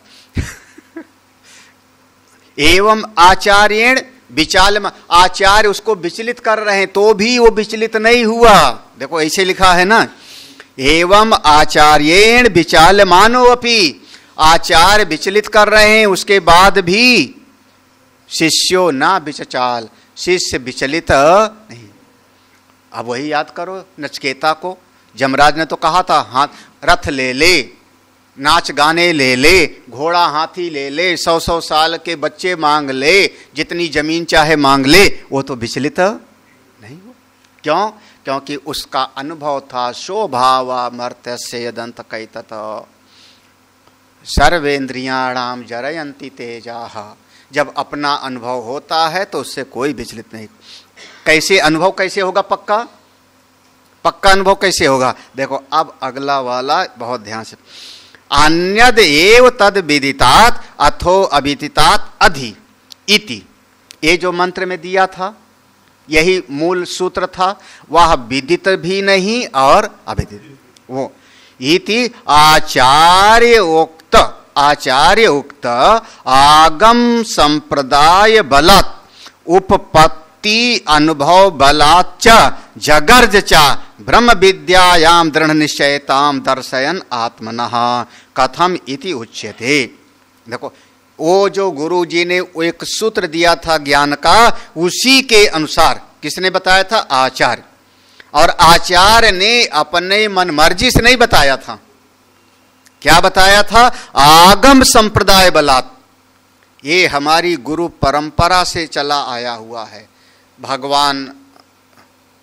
एवं आचार्येण विचालम, आचार्य उसको विचलित कर रहे हैं तो भी वो विचलित नहीं हुआ। देखो ऐसे लिखा है ना, एवं आचार्येण विचालमानो अपि, आचार्य विचलित कर रहे हैं उसके बाद भी शिष्यो ना विचचाल, शिष्य विचलित नहीं। अब वही याद करो नचिकेता को, जमराज ने तो कहा था हाथ रथ ले ले, नाच गाने ले ले, घोड़ा हाथी ले ले, 100-100 साल के बच्चे मांग ले, जितनी जमीन चाहे मांग ले, वो तो विचलित नहीं हो। क्यों? क्योंकि उसका अनुभव था शोभावा मर्त्यस्य यदंत कैतत सर्वेन्द्रियाणाम जरयंती तेजाह। जब अपना अनुभव होता है तो उससे कोई विचलित नहीं। कैसे अनुभव कैसे होगा? पक्का पक्का अनुभव कैसे होगा? देखो अब अगला वाला बहुत ध्यान से, अन्यद एव तद विदितात अथो अविदितात अधि इति, ये जो मंत्र में दिया था यही मूल सूत्र था। वह विदित भी नहीं और अविदित, वो इति आचार्य उक्त आगम संप्रदाय बलात् उपपत्ति अनुभव बलाच्च जगर्ज च ब्रह्म विद्यायाम दृढ़ निश्चयताम दर्शयन आत्मनः कथम इति उच्यते। देखो वो जो गुरु जी ने एक सूत्र दिया था ज्ञान का, उसी के अनुसार किसने बताया था? आचार्य। और आचार्य ने अपने मन मर्जी से नहीं बताया था। क्या बताया था? आगम संप्रदाय बलात्। ये हमारी गुरु परंपरा से चला आया हुआ है। भगवान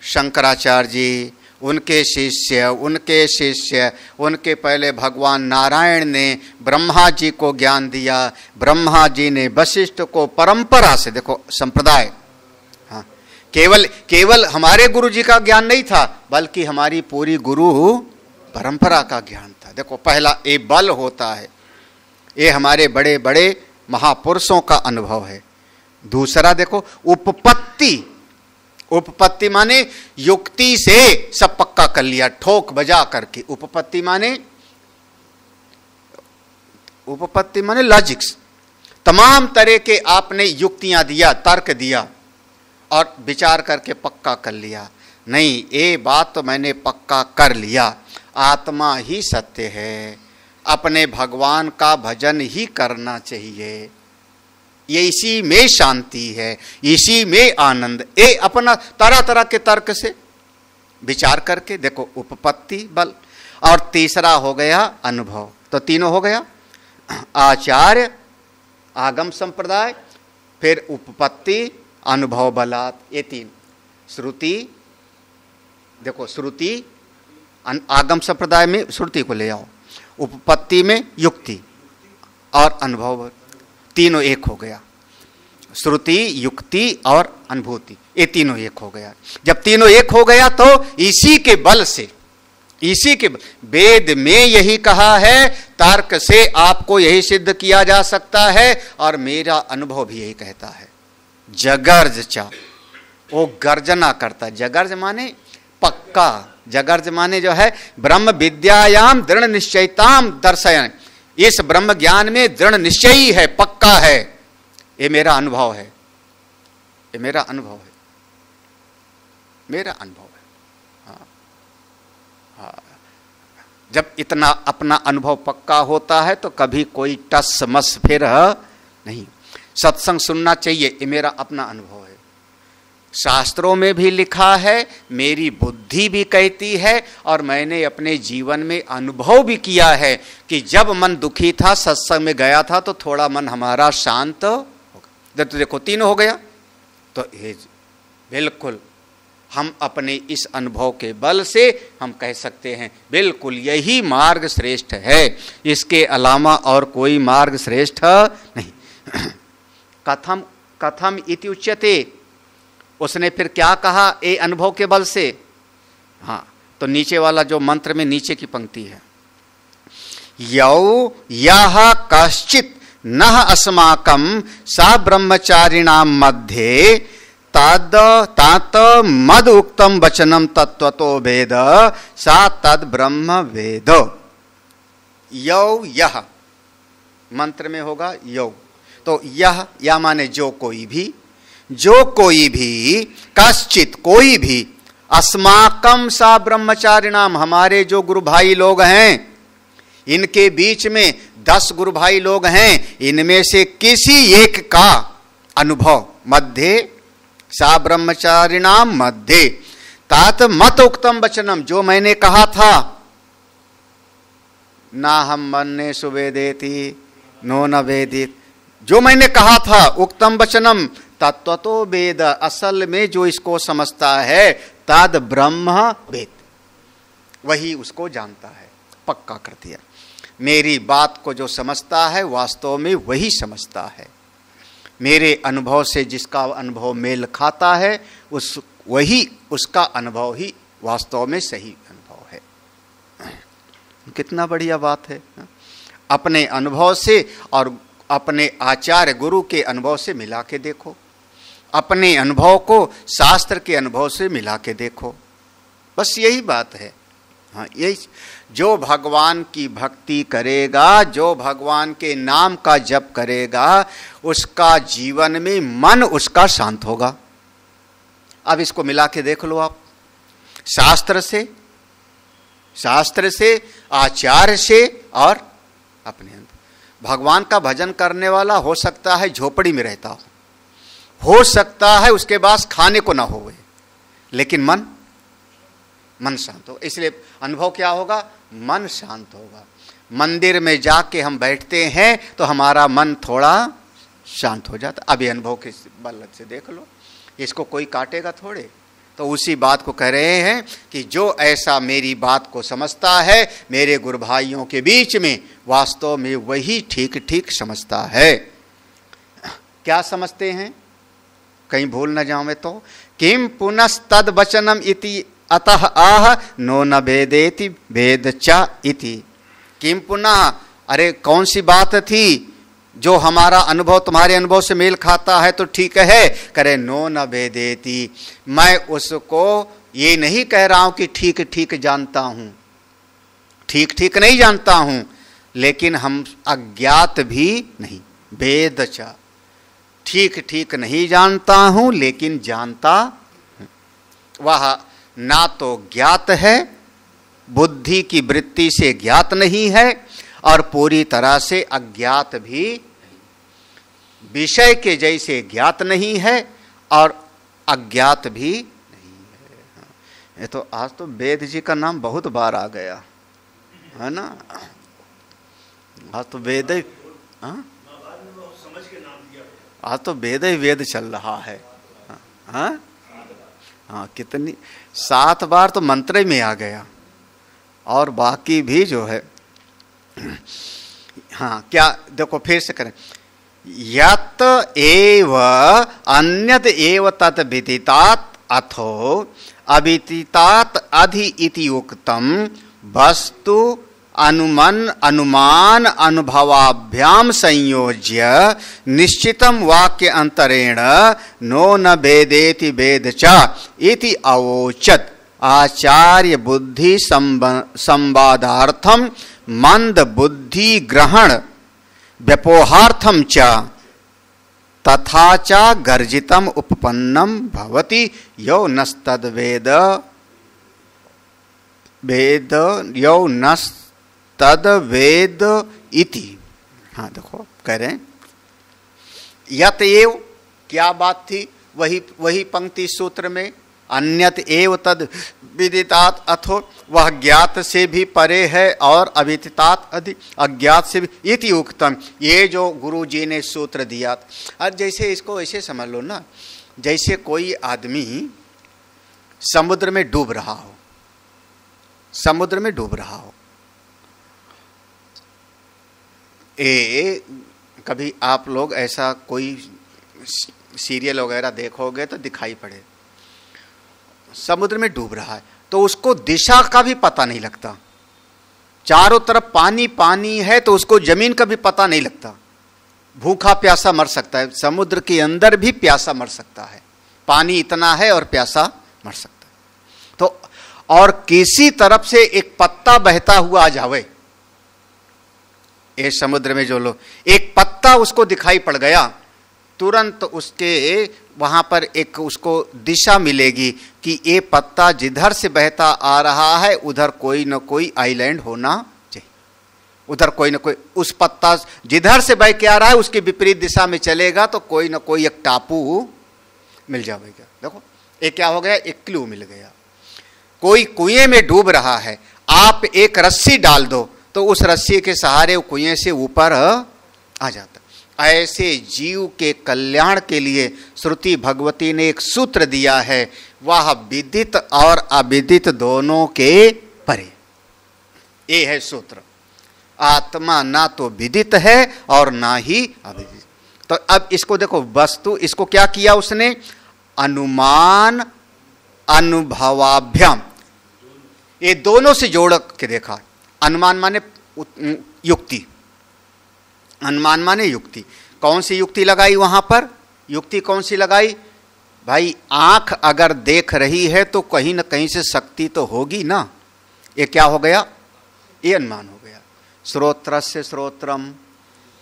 शंकराचार्य जी, उनके शिष्य, उनके पहले भगवान नारायण ने ब्रह्मा जी को ज्ञान दिया, ब्रह्मा जी ने वशिष्ठ को, परंपरा से। देखो संप्रदाय, हाँ, केवल हमारे गुरु जी का ज्ञान नहीं था, बल्कि हमारी पूरी गुरु परंपरा का ज्ञान था। देखो पहला ये बल होता है, ये हमारे बड़े बड़े महापुरुषों का अनुभव है। दूसरा देखो उपपत्ति माने युक्ति से सब पक्का कर लिया, ठोक बजा करके। उपपत्ति माने लॉजिक्स, तमाम तरह के आपने युक्तियां दिया, तर्क दिया और विचार करके पक्का कर लिया। नहीं, ये बात तो मैंने पक्का कर लिया, आत्मा ही सत्य है, अपने भगवान का भजन ही करना चाहिए, ये इसी में शांति है, इसी में आनंद। ये अपना तरह तरह के तर्क से विचार करके देखो उपपत्ति बल। और तीसरा हो गया अनुभव। तो तीनों हो गया, आचार्य, आगम संप्रदाय, फिर उपपत्ति, अनुभव बलात्, ये तीन। श्रुति, देखो श्रुति, आगम संप्रदाय में श्रुति को ले आओ, उपपत्ति में युक्ति और अनुभव, तीनों एक हो गया। श्रुति, युक्ति और अनुभूति, ये तीनों एक हो गया। जब तीनों एक हो गया तो इसी के बल से, वेद में यही कहा है, तर्क से आपको यही सिद्ध किया जा सकता है, और मेरा अनुभव भी यही कहता है। जगर्ज चा, वो गर्जना करता है। जगर्ज माने पक्का, जगर्ज माने जो है ब्रह्म विद्यायाम दृढ़ निश्चयताम दर्शयन, इस ब्रह्म ज्ञान में दृढ़ निश्चयी है, पक्का है, ये मेरा अनुभव है, ये मेरा अनुभव है, मेरा अनुभव है। हाँ, हाँ। जब इतना अपना अनुभव पक्का होता है तो कभी कोई टस मस फिर नहीं। सत्संग सुनना चाहिए, ये मेरा अपना अनुभव है। शास्त्रों में भी लिखा है, मेरी बुद्धि भी कहती है, और मैंने अपने जीवन में अनुभव भी किया है कि जब मन दुखी था, सत्संग में गया था तो थोड़ा मन हमारा शांत हो गया। तो देखो तीनों हो गया। तो ये बिल्कुल हम अपने इस अनुभव के बल से हम कह सकते हैं बिल्कुल यही मार्ग श्रेष्ठ है, इसके अलावा और कोई मार्ग श्रेष्ठ नहीं। कथम इति उच्यते, उसने फिर क्या कहा? ए अनुभव के बल से। हाँ, तो नीचे वाला जो मंत्र में नीचे की पंक्ति है, यौ यह कश्चित नह अस्माकं सा ब्रह्मचारिणाम मध्ये तद तात मद उक्तम वचनम तत्वतो वेद सा तद ब्रह्म वेद। यौ यह मंत्र में होगा यौ, तो यह माने जो कोई भी, कश्चित कोई भी, अस्माकम सा ब्रह्मचारिणाम, हमारे जो गुरु भाई लोग हैं, इनके बीच में 10 गुरु भाई लोग हैं, इनमें से किसी एक का अनुभव मध्य सा ब्रह्मचारिणाम मध्य तात मत उक्तम वचनम, जो मैंने कहा था, ना हम मन्ने सुवेदेति नो न वेदित, जो मैंने कहा था उक्तम वचनम तत्वतो वेद, असल में जो इसको समझता है तद ब्रह्म वेद, वही उसको जानता है। पक्का कर दिया, मेरी बात को जो समझता है वास्तव में वही समझता है। मेरे अनुभव से जिसका अनुभव मेल खाता है वही उसका अनुभव ही वास्तव में सही अनुभव है। कितना बढ़िया बात है। अपने अनुभव से और अपने आचार्य गुरु के अनुभव से मिला के देखो, अपने अनुभव को शास्त्र के अनुभव से मिला के देखो, बस यही बात है। हाँ, यही, जो भगवान की भक्ति करेगा, जो भगवान के नाम का जप करेगा, उसका जीवन में मन उसका शांत होगा। अब इसको मिला के देख लो आप, शास्त्र से, आचार्य से और अपने अंदर। भगवान का भजन करने वाला हो सकता है झोपड़ी में रहता हो सकता है उसके पास खाने को ना हो, लेकिन मन शांत हो। इसलिए अनुभव क्या होगा? मन शांत होगा। मंदिर में जाके हम बैठते हैं तो हमारा मन थोड़ा शांत हो जाता। अभी अनुभव के बल से देख लो, इसको कोई काटेगा थोड़े। तो उसी बात को कह रहे हैं कि जो ऐसा मेरी बात को समझता है मेरे गुरु भाइयों के बीच में, वास्तव में वही ठीक ठीक समझता है। क्या समझते हैं? कहीं भूल न जाऊं मैं तो, किम पुनस्तद वचनम इति अतः आह नो न वेदेति वेद च इति। किम पुनः, अरे कौन सी बात थी जो हमारा अनुभव तुम्हारे अनुभव से मेल खाता है तो ठीक है, करे नो न वेदेति, मैं उसको ये नहीं कह रहा हूं कि ठीक ठीक जानता हूं, ठीक ठीक नहीं जानता हूं, लेकिन हम अज्ञात भी नहीं। वेद च, ठीक ठीक नहीं जानता हूं लेकिन जानता हूं। वह ना तो ज्ञात है, बुद्धि की वृत्ति से ज्ञात नहीं है, और पूरी तरह से अज्ञात भी, विषय के जैसे ज्ञात नहीं है और अज्ञात भी नहीं है। ये तो आज तो वेद जी का नाम बहुत बार आ गया है ना। आज तो वेद ही, आज तो वेद ही वेद चल रहा है। हाँ, कितनी 7 बार तो मंत्र में आ गया, और बाकी भी जो है। हाँ, क्या देखो फिर से करें, यत एव अन्यत एव तत् विदितात् अथो अविदितात् अधि इति उक्तम वस्तु अनुमान अनुभवाभ्याम संयोज्य निश्चितम वाक्य अंतरेण नो न वेदेति वेद च इति अवोचत आचार्य बुद्धि संवादार्थम मंद बुद्धि ग्रहण व्यपोहार्थम च तथा च गर्जितम उपपन्नम भवति यो नस्तद वेद यो नस्तद वेद इति। हाँ देखो कह रहे हैं, यत एव क्या बात थी, वही पंक्ति सूत्र में, अन्यत एव तद विदितात् अथो, वह ज्ञात से भी परे है और अविदितात् अधि, अज्ञात से भी इति उक्तम। ये जो गुरु जी ने सूत्र दिया, और जैसे इसको ऐसे समझ लो ना, जैसे कोई आदमी समुद्र में डूब रहा हो, समुद्र में डूब रहा हो। कभी आप लोग ऐसा कोई सीरियल वगैरह देखोगे तो दिखाई पड़े, समुद्र में डूब रहा है तो उसको दिशा का भी पता नहीं लगता, चारों तरफ पानी पानी है तो उसको जमीन का भी पता नहीं लगता। भूखा प्यासा मर सकता है, समुद्र के अंदर भी प्यासा मर सकता है, पानी इतना है और प्यासा मर सकता है। तो और किसी तरफ से एक पत्ता बहता हुआ आ जावे, ये समुद्र में जो लोग, एक पत्ता उसको दिखाई पड़ गया, तुरंत उसके वहां पर एक उसको दिशा मिलेगी कि ये पत्ता जिधर से बहता आ रहा है उधर कोई न कोई आइलैंड होना चाहिए, उधर कोई न कोई, उस पत्ता जिधर से बह के आ रहा है उसके विपरीत दिशा में चलेगा तो कोई न कोई एक टापू मिल जाएगा। देखो एक क्या हो गया, एक क्लू मिल गया। कोई कुएं में डूब रहा है, आप एक रस्सी डाल दो तो उस रस्सी के सहारे वो कुएं से ऊपर आ जाता। ऐसे जीव के कल्याण के लिए श्रुति भगवती ने एक सूत्र दिया है, वह विदित और अविदित दोनों के परे। ये है सूत्र। आत्मा ना तो विदित है और ना ही अविदित। तो अब इसको देखो, वस्तु इसको क्या किया उसने, अनुमान अनुभवाभ्याम, ये दोनों से जोड़ के देखा। अनुमान माने युक्ति, अनुमान माने युक्ति। कौन सी युक्ति लगाई वहां पर, युक्ति कौन सी लगाई भाई, आंख अगर देख रही है तो कहीं ना कहीं से शक्ति तो होगी ना। ये क्या हो गया, ये अनुमान हो गया। श्रोत्रस्य श्रोत्रम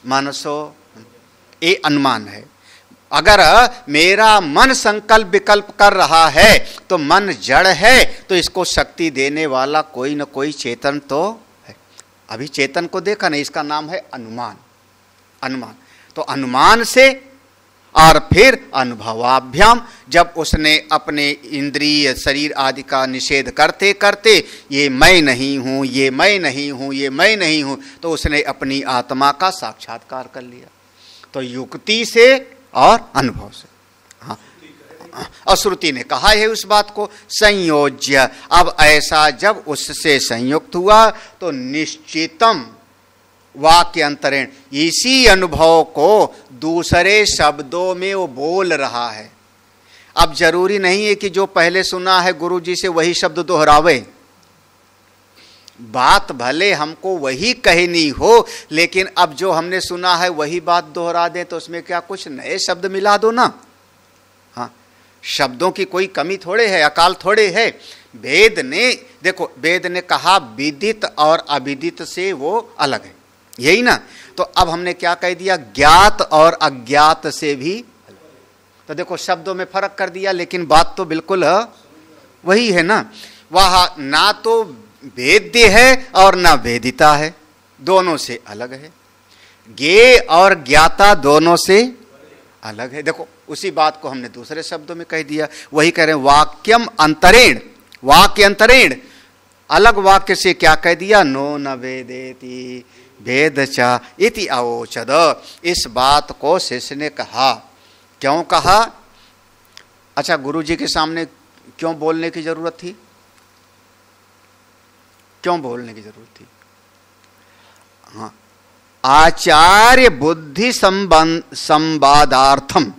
मनसो, ये अनुमान है। अगर मेरा मन संकल्प विकल्प कर रहा है तो मन जड़ है, तो इसको शक्ति देने वाला कोई न कोई चेतन तो है। अभी चेतन को देखा नहीं, इसका नाम है अनुमान। अनुमान तो अनुमान से और फिर अनुभवाभ्याम, जब उसने अपने इंद्रिय शरीर आदि का निषेध करते करते ये मैं नहीं हूं, ये मैं नहीं हूं, ये मैं नहीं हूं, तो उसने अपनी आत्मा का साक्षात्कार कर लिया। तो युक्ति से और अनुभव से। हाँ, और श्रुति ने कहा है उस बात को संयोज्य। अब ऐसा जब उससे संयुक्त हुआ तो निश्चितम वाक्य अंतरेण, इसी अनुभव को दूसरे शब्दों में वो बोल रहा है। अब जरूरी नहीं है कि जो पहले सुना है गुरु जी से वही शब्द दोहरावे। बात भले हमको वही कहनी हो, लेकिन अब जो हमने सुना है वही बात दोहरा दें तो उसमें क्या कुछ नए शब्द मिला दो ना। हाँ, शब्दों की कोई कमी थोड़े है, अकाल थोड़े है। वेद ने देखो, वेद ने कहा विदित और अविदित से वो अलग है, यही ना। तो अब हमने क्या कह दिया, ज्ञात और अज्ञात से भी अलग। तो देखो शब्दों में फर्क कर दिया, लेकिन बात तो बिल्कुल वही है ना। वह ना तो वेद्य है और ना वेदिता है, दोनों से अलग है। ज्ञेय और ज्ञाता दोनों से अलग है। देखो उसी बात को हमने दूसरे शब्दों में कह दिया। वही कह रहे हैं वाक्यम अंतरेण, वाक्य अंतरेण, अलग वाक्य से क्या कह दिया, नो न वेदेति वेद च इति अवोचद। इस बात को शिष्य ने कहा। क्यों कहा? अच्छा, गुरु जी के सामने क्यों बोलने की जरूरत थी? क्यों बोलने की जरूरत थी? हाँ, आचार्य बुद्धि संवादार्थम,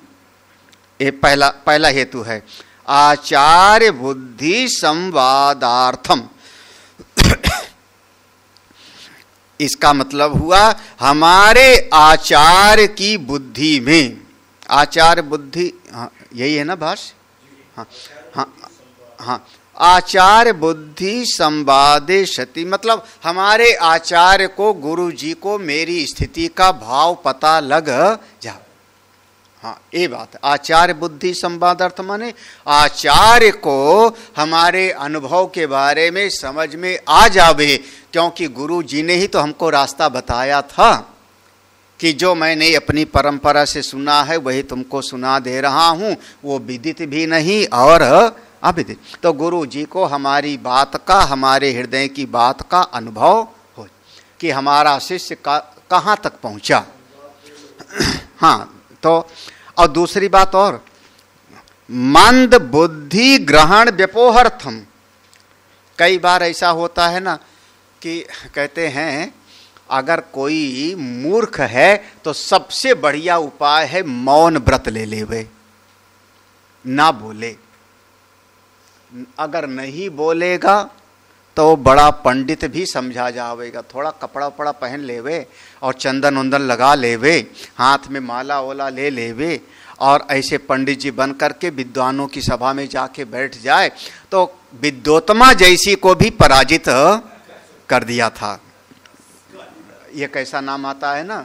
ये पहला हेतु है। आचार्य बुद्धि संवादार्थम इसका मतलब हुआ हमारे आचार्य की बुद्धि में। आचार्य बुद्धि, हाँ यही है ना भाष्य। हाँ हाँ हाँ, आचार्य बुद्धि संवादे सति, मतलब हमारे आचार्य को, गुरु जी को मेरी स्थिति का भाव पता लग जाओ। हाँ, ये बात है। आचार्य बुद्धि संवादार्थ माने आचार्य को हमारे अनुभव के बारे में समझ में आ जावे, क्योंकि गुरु जी ने ही तो हमको रास्ता बताया था कि जो मैंने अपनी परंपरा से सुना है वही तुमको सुना दे रहा हूं, वो विदित भी नहीं और अविदित। तो गुरु जी को हमारी बात का, हमारे हृदय की बात का अनुभव हो कि हमारा शिष्य कहाँ तक पहुंचा। हाँ, तो और दूसरी बात और, मंद बुद्धि ग्रहण व्यपोहर्थम। कई बार ऐसा होता है ना कि कहते हैं अगर कोई मूर्ख है तो सबसे बढ़िया उपाय है मौन व्रत ले लेवे, ना बोले। अगर नहीं बोलेगा तो बड़ा पंडित भी समझा जावेगा। थोड़ा कपड़ा उपड़ा पहन लेवे और चंदन उंदन लगा लेवे, हाथ में माला ओला ले लेवे और ऐसे पंडित जी बन करके विद्वानों की सभा में जाके बैठ जाए तो विद्योत्तमा जैसी को भी पराजित कर दिया था। ये कैसा नाम आता है ना,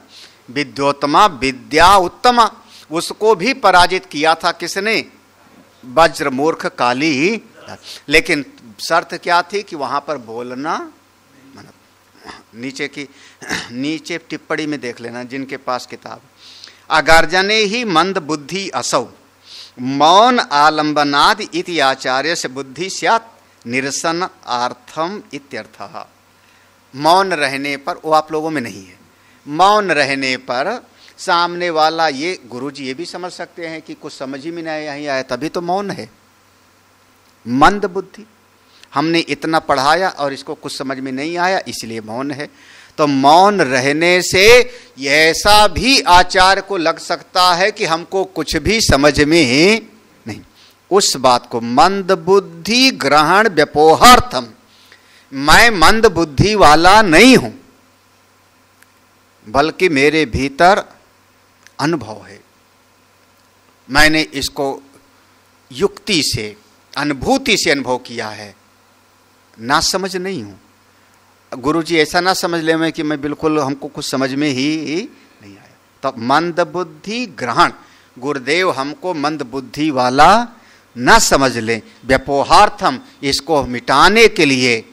विद्योत्तमा, विद्या उत्तमा, उसको भी पराजित किया था किसने? वज्र मूर्ख काली ही। लेकिन शर्त क्या थी कि वहां पर बोलना। नीचे टिप्पणी में देख लेना जिनके पास किताब। अगार्जने ही मंद बुद्धि असौ, मौन आलंबनादि इति आचार्य से बुद्धि स्यात् निरसन आर्थम इत्यर्थः। मौन रहने पर, वो आप लोगों में नहीं है, मौन रहने पर सामने वाला, ये गुरुजी ये भी समझ सकते हैं कि कुछ समझ ही में नहीं आया, तभी तो मौन है। मंद बुद्धि, हमने इतना पढ़ाया और इसको कुछ समझ में नहीं आया इसलिए मौन है। तो मौन रहने से ऐसा भी आचार्य को लग सकता है कि हमको कुछ भी समझ में नहीं, उस बात को मंद बुद्धि ग्रहण व्यपोहार्थम, मैं मंद बुद्धि वाला नहीं हूं, बल्कि मेरे भीतर अनुभव है, मैंने इसको युक्ति से अनुभूति से अनुभव किया है, ना समझ नहीं हूं। गुरुजी ऐसा ना समझ ले मैं कि मैं बिल्कुल, हमको कुछ समझ में ही नहीं आया। तो मंद बुद्धि ग्रहण, गुरुदेव हमको मंद बुद्धि वाला ना समझ ले, व्यपोहार्थम, इसको मिटाने के लिए,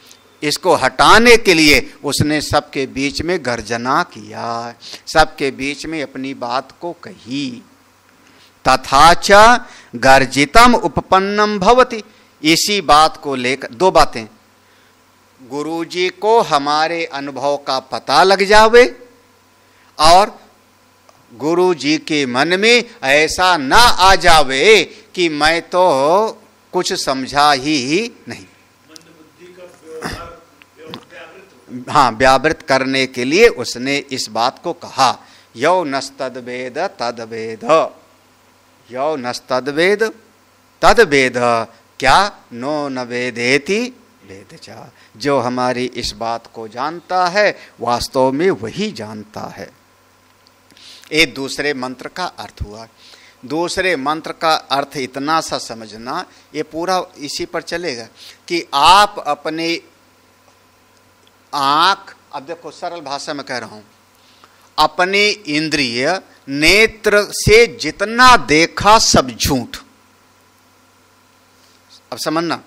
इसको हटाने के लिए उसने सबके बीच में गर्जना किया, सबके बीच में अपनी बात को कही। तथा च गर्जितम उपपन्नम भवति, इसी बात को लेकर दो बातें, गुरुजी को हमारे अनुभव का पता लग जावे और गुरुजी के मन में ऐसा ना आ जावे कि मैं तो कुछ समझा ही नहीं। हाँ, व्यावृत करने के लिए उसने इस बात को कहा, यौ नस्तद्वेद तद्वेद, यौ नस्तद्वेद तद्वेद, क्या नो न वेदेति वेद च, जो हमारी इस बात को जानता है वास्तव में वही जानता है। ये दूसरे मंत्र का अर्थ हुआ। दूसरे मंत्र का अर्थ इतना सा समझना, ये पूरा इसी पर चलेगा कि आप अपने आंख, अब देखो सरल भाषा में कह रहा हूं, अपने इंद्रिय नेत्र से जितना देखा सब झूठ। अब समझना,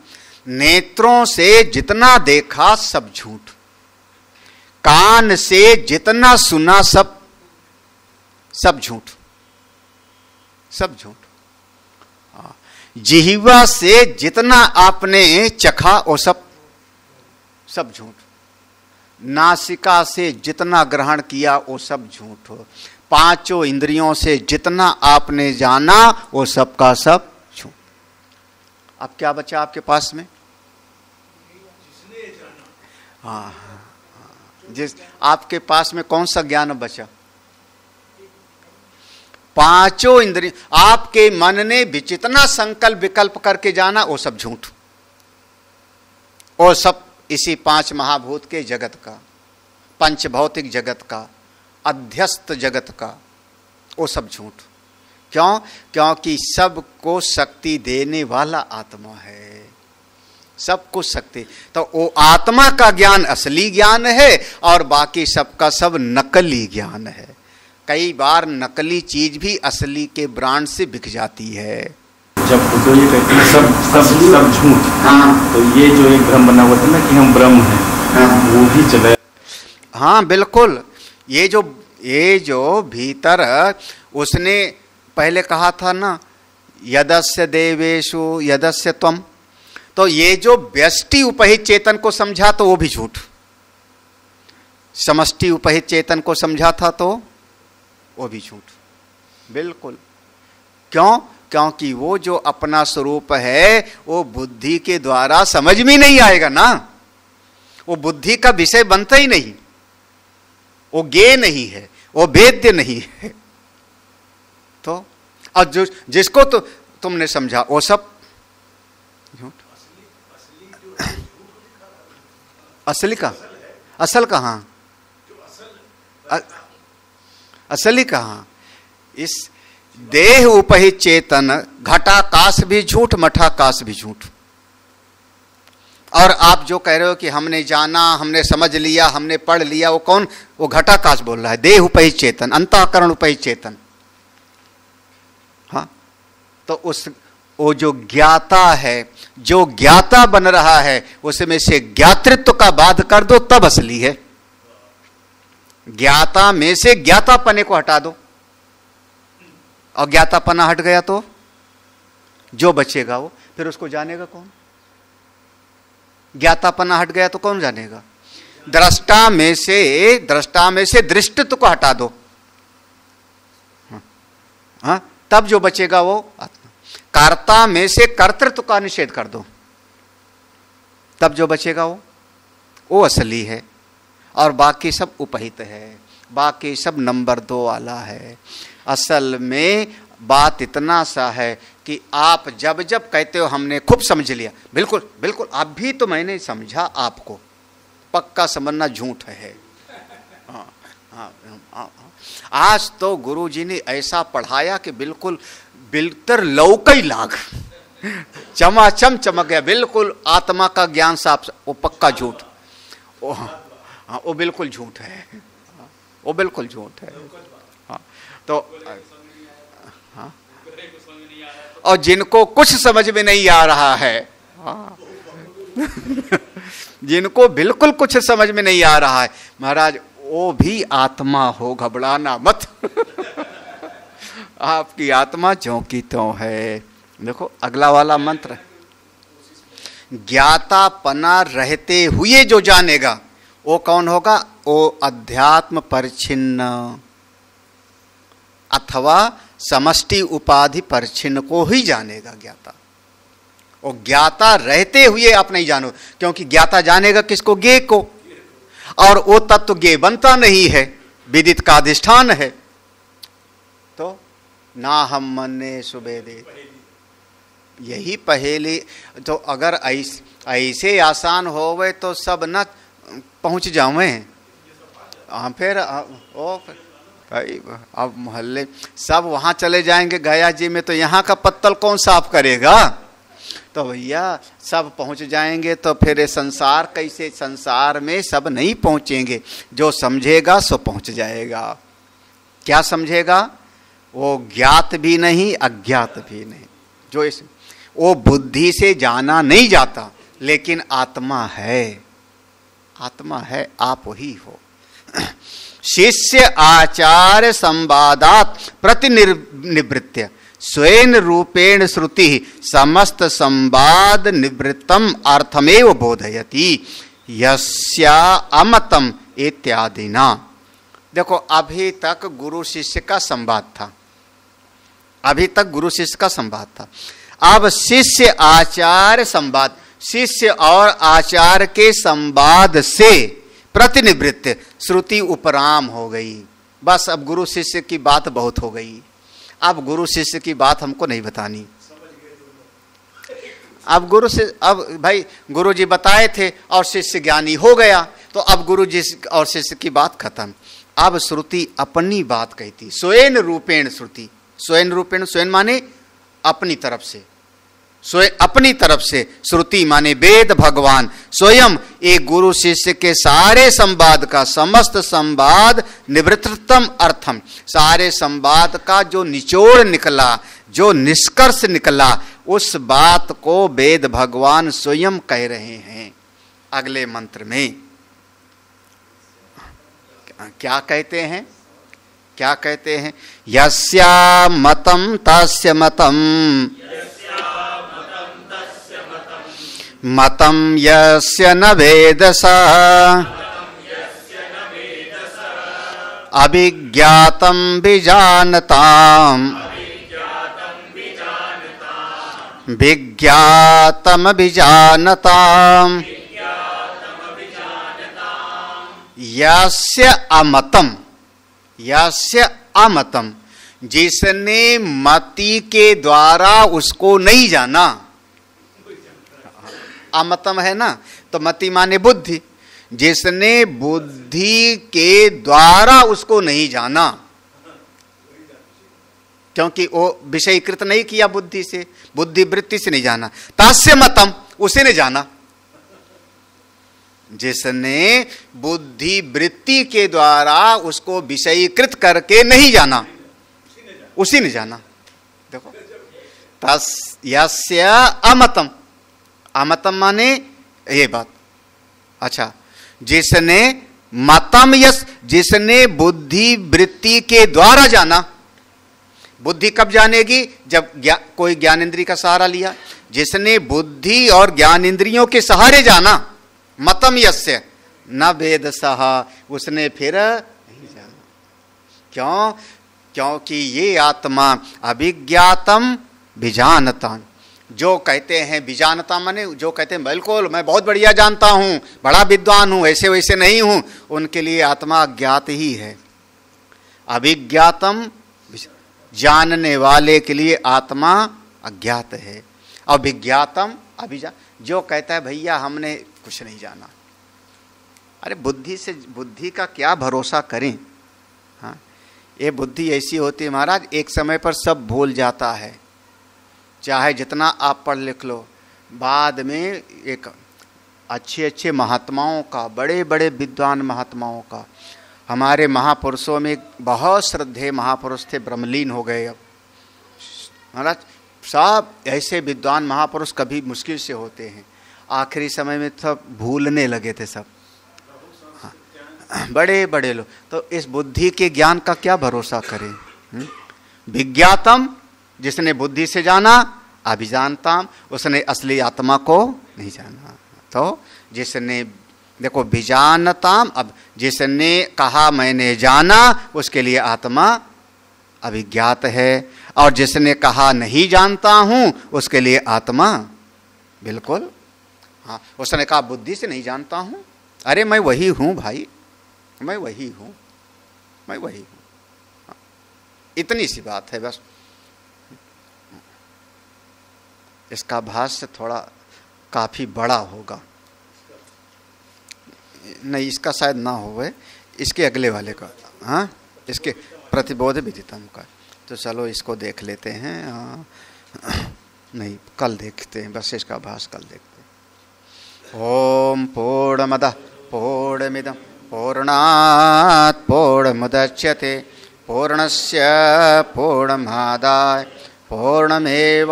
नेत्रों से जितना देखा सब झूठ, कान से जितना सुना सब झूठ, सब झूठ। जिह्वा से जितना आपने चखा वो सब झूठ, नासिका से जितना ग्रहण किया वो सब झूठ, पांचों इंद्रियों से जितना आपने जाना वो सब का सब झूठ। अब क्या बचा आपके पास में? हाँ, जिस आपके पास में कौन सा ज्ञान बचा? पांचों इंद्रिय, आपके मन ने भी जितना संकल्प विकल्प करके जाना वो सब झूठ, और सब इसी पांच महाभूत के जगत का, पंच भौतिक जगत का, अध्यस्त जगत का, वो सब झूठ। क्यों? क्योंकि सबको शक्ति देने वाला आत्मा है, सबको शक्ति। तो वो आत्मा का ज्ञान असली ज्ञान है और बाकी सबका सब नकली ज्ञान है। कई बार नकली चीज भी असली के ब्रांड से बिक जाती है। जब तो ये कहते हैं सब झूठ, हाँ, तो ये जो एक भ्रम बना हुआ था ना कि हम ब्रह्म हैं, हाँ, वो भी चला। हाँ बिल्कुल, ये जो भीतर उसने पहले कहा था ना, यदस्य देवेषु यदस्य त्वम, तो ये जो व्यष्टि उपहित चेतन को समझा तो वो भी झूठ, समष्टि उपहित चेतन को समझा था तो वो भी झूठ, बिल्कुल। क्यों? क्योंकि वो जो अपना स्वरूप है वो बुद्धि के द्वारा समझ में नहीं आएगा ना, वो बुद्धि का विषय बनता ही नहीं, वो ज्ञेय नहीं है, वो वेद्य नहीं है। तो और जिसको तो तुमने समझा वो सब झूठ। असली का असल कहाँ? असली कहाँ? इस देह उपहित चेतन, घटाकाश भी झूठ, मठाकाश भी झूठ। और आप जो कह रहे हो कि हमने जाना, हमने समझ लिया, हमने पढ़ लिया, वो कौन? वो घटाकाश बोल रहा है, देह उपहित चेतन, अंतःकरण उपहित चेतन। हाँ, तो वो जो ज्ञाता है, जो ज्ञाता बन रहा है, उसमें से ज्ञातृत्व का बाध कर दो तब असली है। ज्ञाता में से ज्ञातापने को हटा दो और ज्ञातापना हट गया तो जो बचेगा वो, फिर उसको जानेगा कौन? ज्ञातापना हट गया तो कौन जानेगा? दृष्टा में से दृष्टित्व को हटा दो, हाँ, तब जो बचेगा वो आत्मा। कर्ता में से कर्तृत्व का निषेध कर दो, तब जो बचेगा वो असली है, और बाकी सब उपहित है, बाकी सब नंबर 2 वाला है। असल में बात इतना सा है कि आप जब जब कहते हो हमने खूब समझ लिया, बिल्कुल बिल्कुल अभी तो मैंने समझा, आपको पक्का समझना झूठ है। हाँ, हाँ, हाँ, आज तो गुरुजी ने ऐसा पढ़ाया कि बिल्कुल बिल्तर लौकई लाग, चमाचम चमक गया, बिल्कुल आत्मा का ज्ञान साफ। वो पक्का झूठ, वो बिल्कुल झूठ है, वो बिल्कुल झूठ है। हाँ, तो हाँ, और जिनको कुछ समझ में नहीं आ रहा है, हाँ, जिनको बिल्कुल कुछ समझ में नहीं आ रहा है, महाराज वो भी आत्मा हो, घबराना मत। आपकी आत्मा ज्यों की त्यों है। देखो अगला वाला मंत्र, ज्ञातापना रहते हुए जो जानेगा वो कौन होगा? वो अध्यात्म परिच्छिन्न अथवा समष्टि उपाधि परिच्छिन्न को ही जानेगा ज्ञाता। वो ज्ञाता रहते हुए आप नहीं जानो, क्योंकि ज्ञाता जानेगा किसको? ज्ञेय को, और वो तत्व ज्ञेय बनता नहीं है, विदित का अधिष्ठान है। तो ना हम मन्ने सुबेदे, यही पहेली। तो अगर ऐसे आसान होवे तो सब न पहुंच जावे। हाँ, फिर ओ भाई अब मोहल्ले सब वहां चले जाएंगे गया जी में, तो यहाँ का पत्तल कौन साफ करेगा? तो भैया सब पहुंच जाएंगे तो फिर संसार कैसे? संसार में सब नहीं पहुंचेंगे, जो समझेगा सो पहुंच जाएगा। क्या समझेगा? वो ज्ञात भी नहीं, अज्ञात भी नहीं। जो इस वो बुद्धि से जाना नहीं जाता, लेकिन आत्मा है, आत्मा है, आप वही हो। शिष्य आचार्य संवादात प्रतिनिवृत्य स्वयं रूपेण श्रुति समस्त संवाद निवृत्तम अर्थमेव बोधयति यस्या अमतम इत्यादि ना। देखो अभी तक गुरु शिष्य का संवाद था, अभी तक गुरु शिष्य का संवाद था। अब शिष्य आचार्य संवाद, शिष्य और आचार्य के संवाद से प्रतिनिवृत्त श्रुति उपराम हो गई। बस अब गुरु शिष्य की बात बहुत हो गई, अब गुरु शिष्य की बात हमको नहीं बतानी। अब अब भाई गुरु जी बताए थे और शिष्य ज्ञानी हो गया, तो अब गुरु जी और शिष्य की बात खत्म। अब श्रुति अपनी बात कहती, स्वयं रूपेण श्रुति। स्वयं रूपेण, स्वयं माने अपनी तरफ से, स्वयं अपनी तरफ से, श्रुति माने वेद भगवान स्वयं एक गुरु शिष्य के सारे संवाद का, समस्त संवाद निवृत्तम अर्थम, सारे संवाद का जो निचोड़ निकला, जो निष्कर्ष निकला, उस बात को वेद भगवान स्वयं कह रहे हैं। अगले मंत्र में क्या कहते हैं? क्या कहते हैं? यस्या मतम तस्य मतम, मतम यस्य न वेदसा अभिज्ञातम विजानताम विज्ञातम विजानताम यस्य अमतम, यस्य अमतम, जिसने मति के द्वारा उसको नहीं जाना। अमतम है ना, तो मति माने बुद्धि, जिसने बुद्धि के द्वारा उसको नहीं जाना, क्योंकि वो विषयीकृत नहीं किया बुद्धि से, बुद्धि वृत्ति से नहीं जाना। तास्य मतम, उसे ने जाना, जिसने बुद्धि वृत्ति के द्वारा उसको विषयीकृत करके नहीं जाना, उसी ने जाना। देखो तस्य अमतम, अमतम माने ये बात। अच्छा, जिसने मतम यस, जिसने बुद्धि वृत्ति के द्वारा जाना, बुद्धि कब जानेगी? जब कोई ज्ञान इंद्रिय का सहारा लिया। जिसने बुद्धि और ज्ञान इंद्रियों के सहारे जाना, मतम यस्य न वेद सहा, उसने फिर नहीं जाना। क्यों? क्योंकि ये आत्मा अभिज्ञातम विजानता, जो कहते हैं विजानता माने जो कहते हैं बिल्कुल मैं बहुत बढ़िया जानता हूं, बड़ा विद्वान हूं, ऐसे वैसे नहीं हूं, उनके लिए आत्मा अज्ञात ही है। अभिज्ञातम, जानने वाले के लिए आत्मा अज्ञात है। अभिज्ञातम अभिजान, जो कहता है भैया हमने कुछ नहीं जाना, अरे बुद्धि का क्या भरोसा करें। हाँ, ये बुद्धि ऐसी होती है महाराज, एक समय पर सब भूल जाता है, चाहे जितना आप पढ़ लिख लो, बाद में एक अच्छे महात्माओं का, बड़े बड़े विद्वान महात्माओं का, हमारे महापुरुषों में बहुत श्रद्धेय महापुरुष थे, ब्रह्मलीन हो गए। अब महाराज सब ऐसे विद्वान महापुरुष कभी मुश्किल से होते हैं, आखिरी समय में सब भूलने लगे थे सब। हाँ, बड़े बड़े लोग। तो इस बुद्धि के ज्ञान का क्या भरोसा करें? विज्ञातम, जिसने बुद्धि से जाना, अभिजानताम, उसने असली आत्मा को नहीं जाना। तो जिसने देखो विजानताम, अब जिसने कहा मैंने जाना, उसके लिए आत्मा अभिज्ञात है, और जिसने कहा नहीं जानता हूं, उसके लिए आत्मा बिल्कुल, हाँ, उसने कहा बुद्धि से नहीं जानता हूं, अरे मैं वही हूं भाई, मैं वही हूं, मैं वही हूं। हाँ, इतनी सी बात है बस। इसका भाष्य थोड़ा काफी बड़ा होगा, नहीं इसका शायद ना होवे, इसके अगले वाले का, हाँ, इसके प्रतिबोध विदितम का। तो चलो इसको देख लेते हैं। हाँ, नहीं कल देखते हैं, बस इसका भाष्य कल देखते हैं। ओम पूर्णमदः पूर्णमिदं पूर्णात् पूर्णमुदच्यते पूर्णस्य पूर्णमादाय पूर्णमेवावशिष्यते।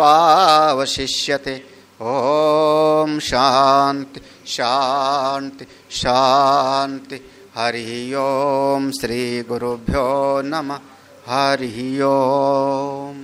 ओम शांति शांति शांति। हरि ओम। श्री गुरुभ्यो नमः। हरि ओम।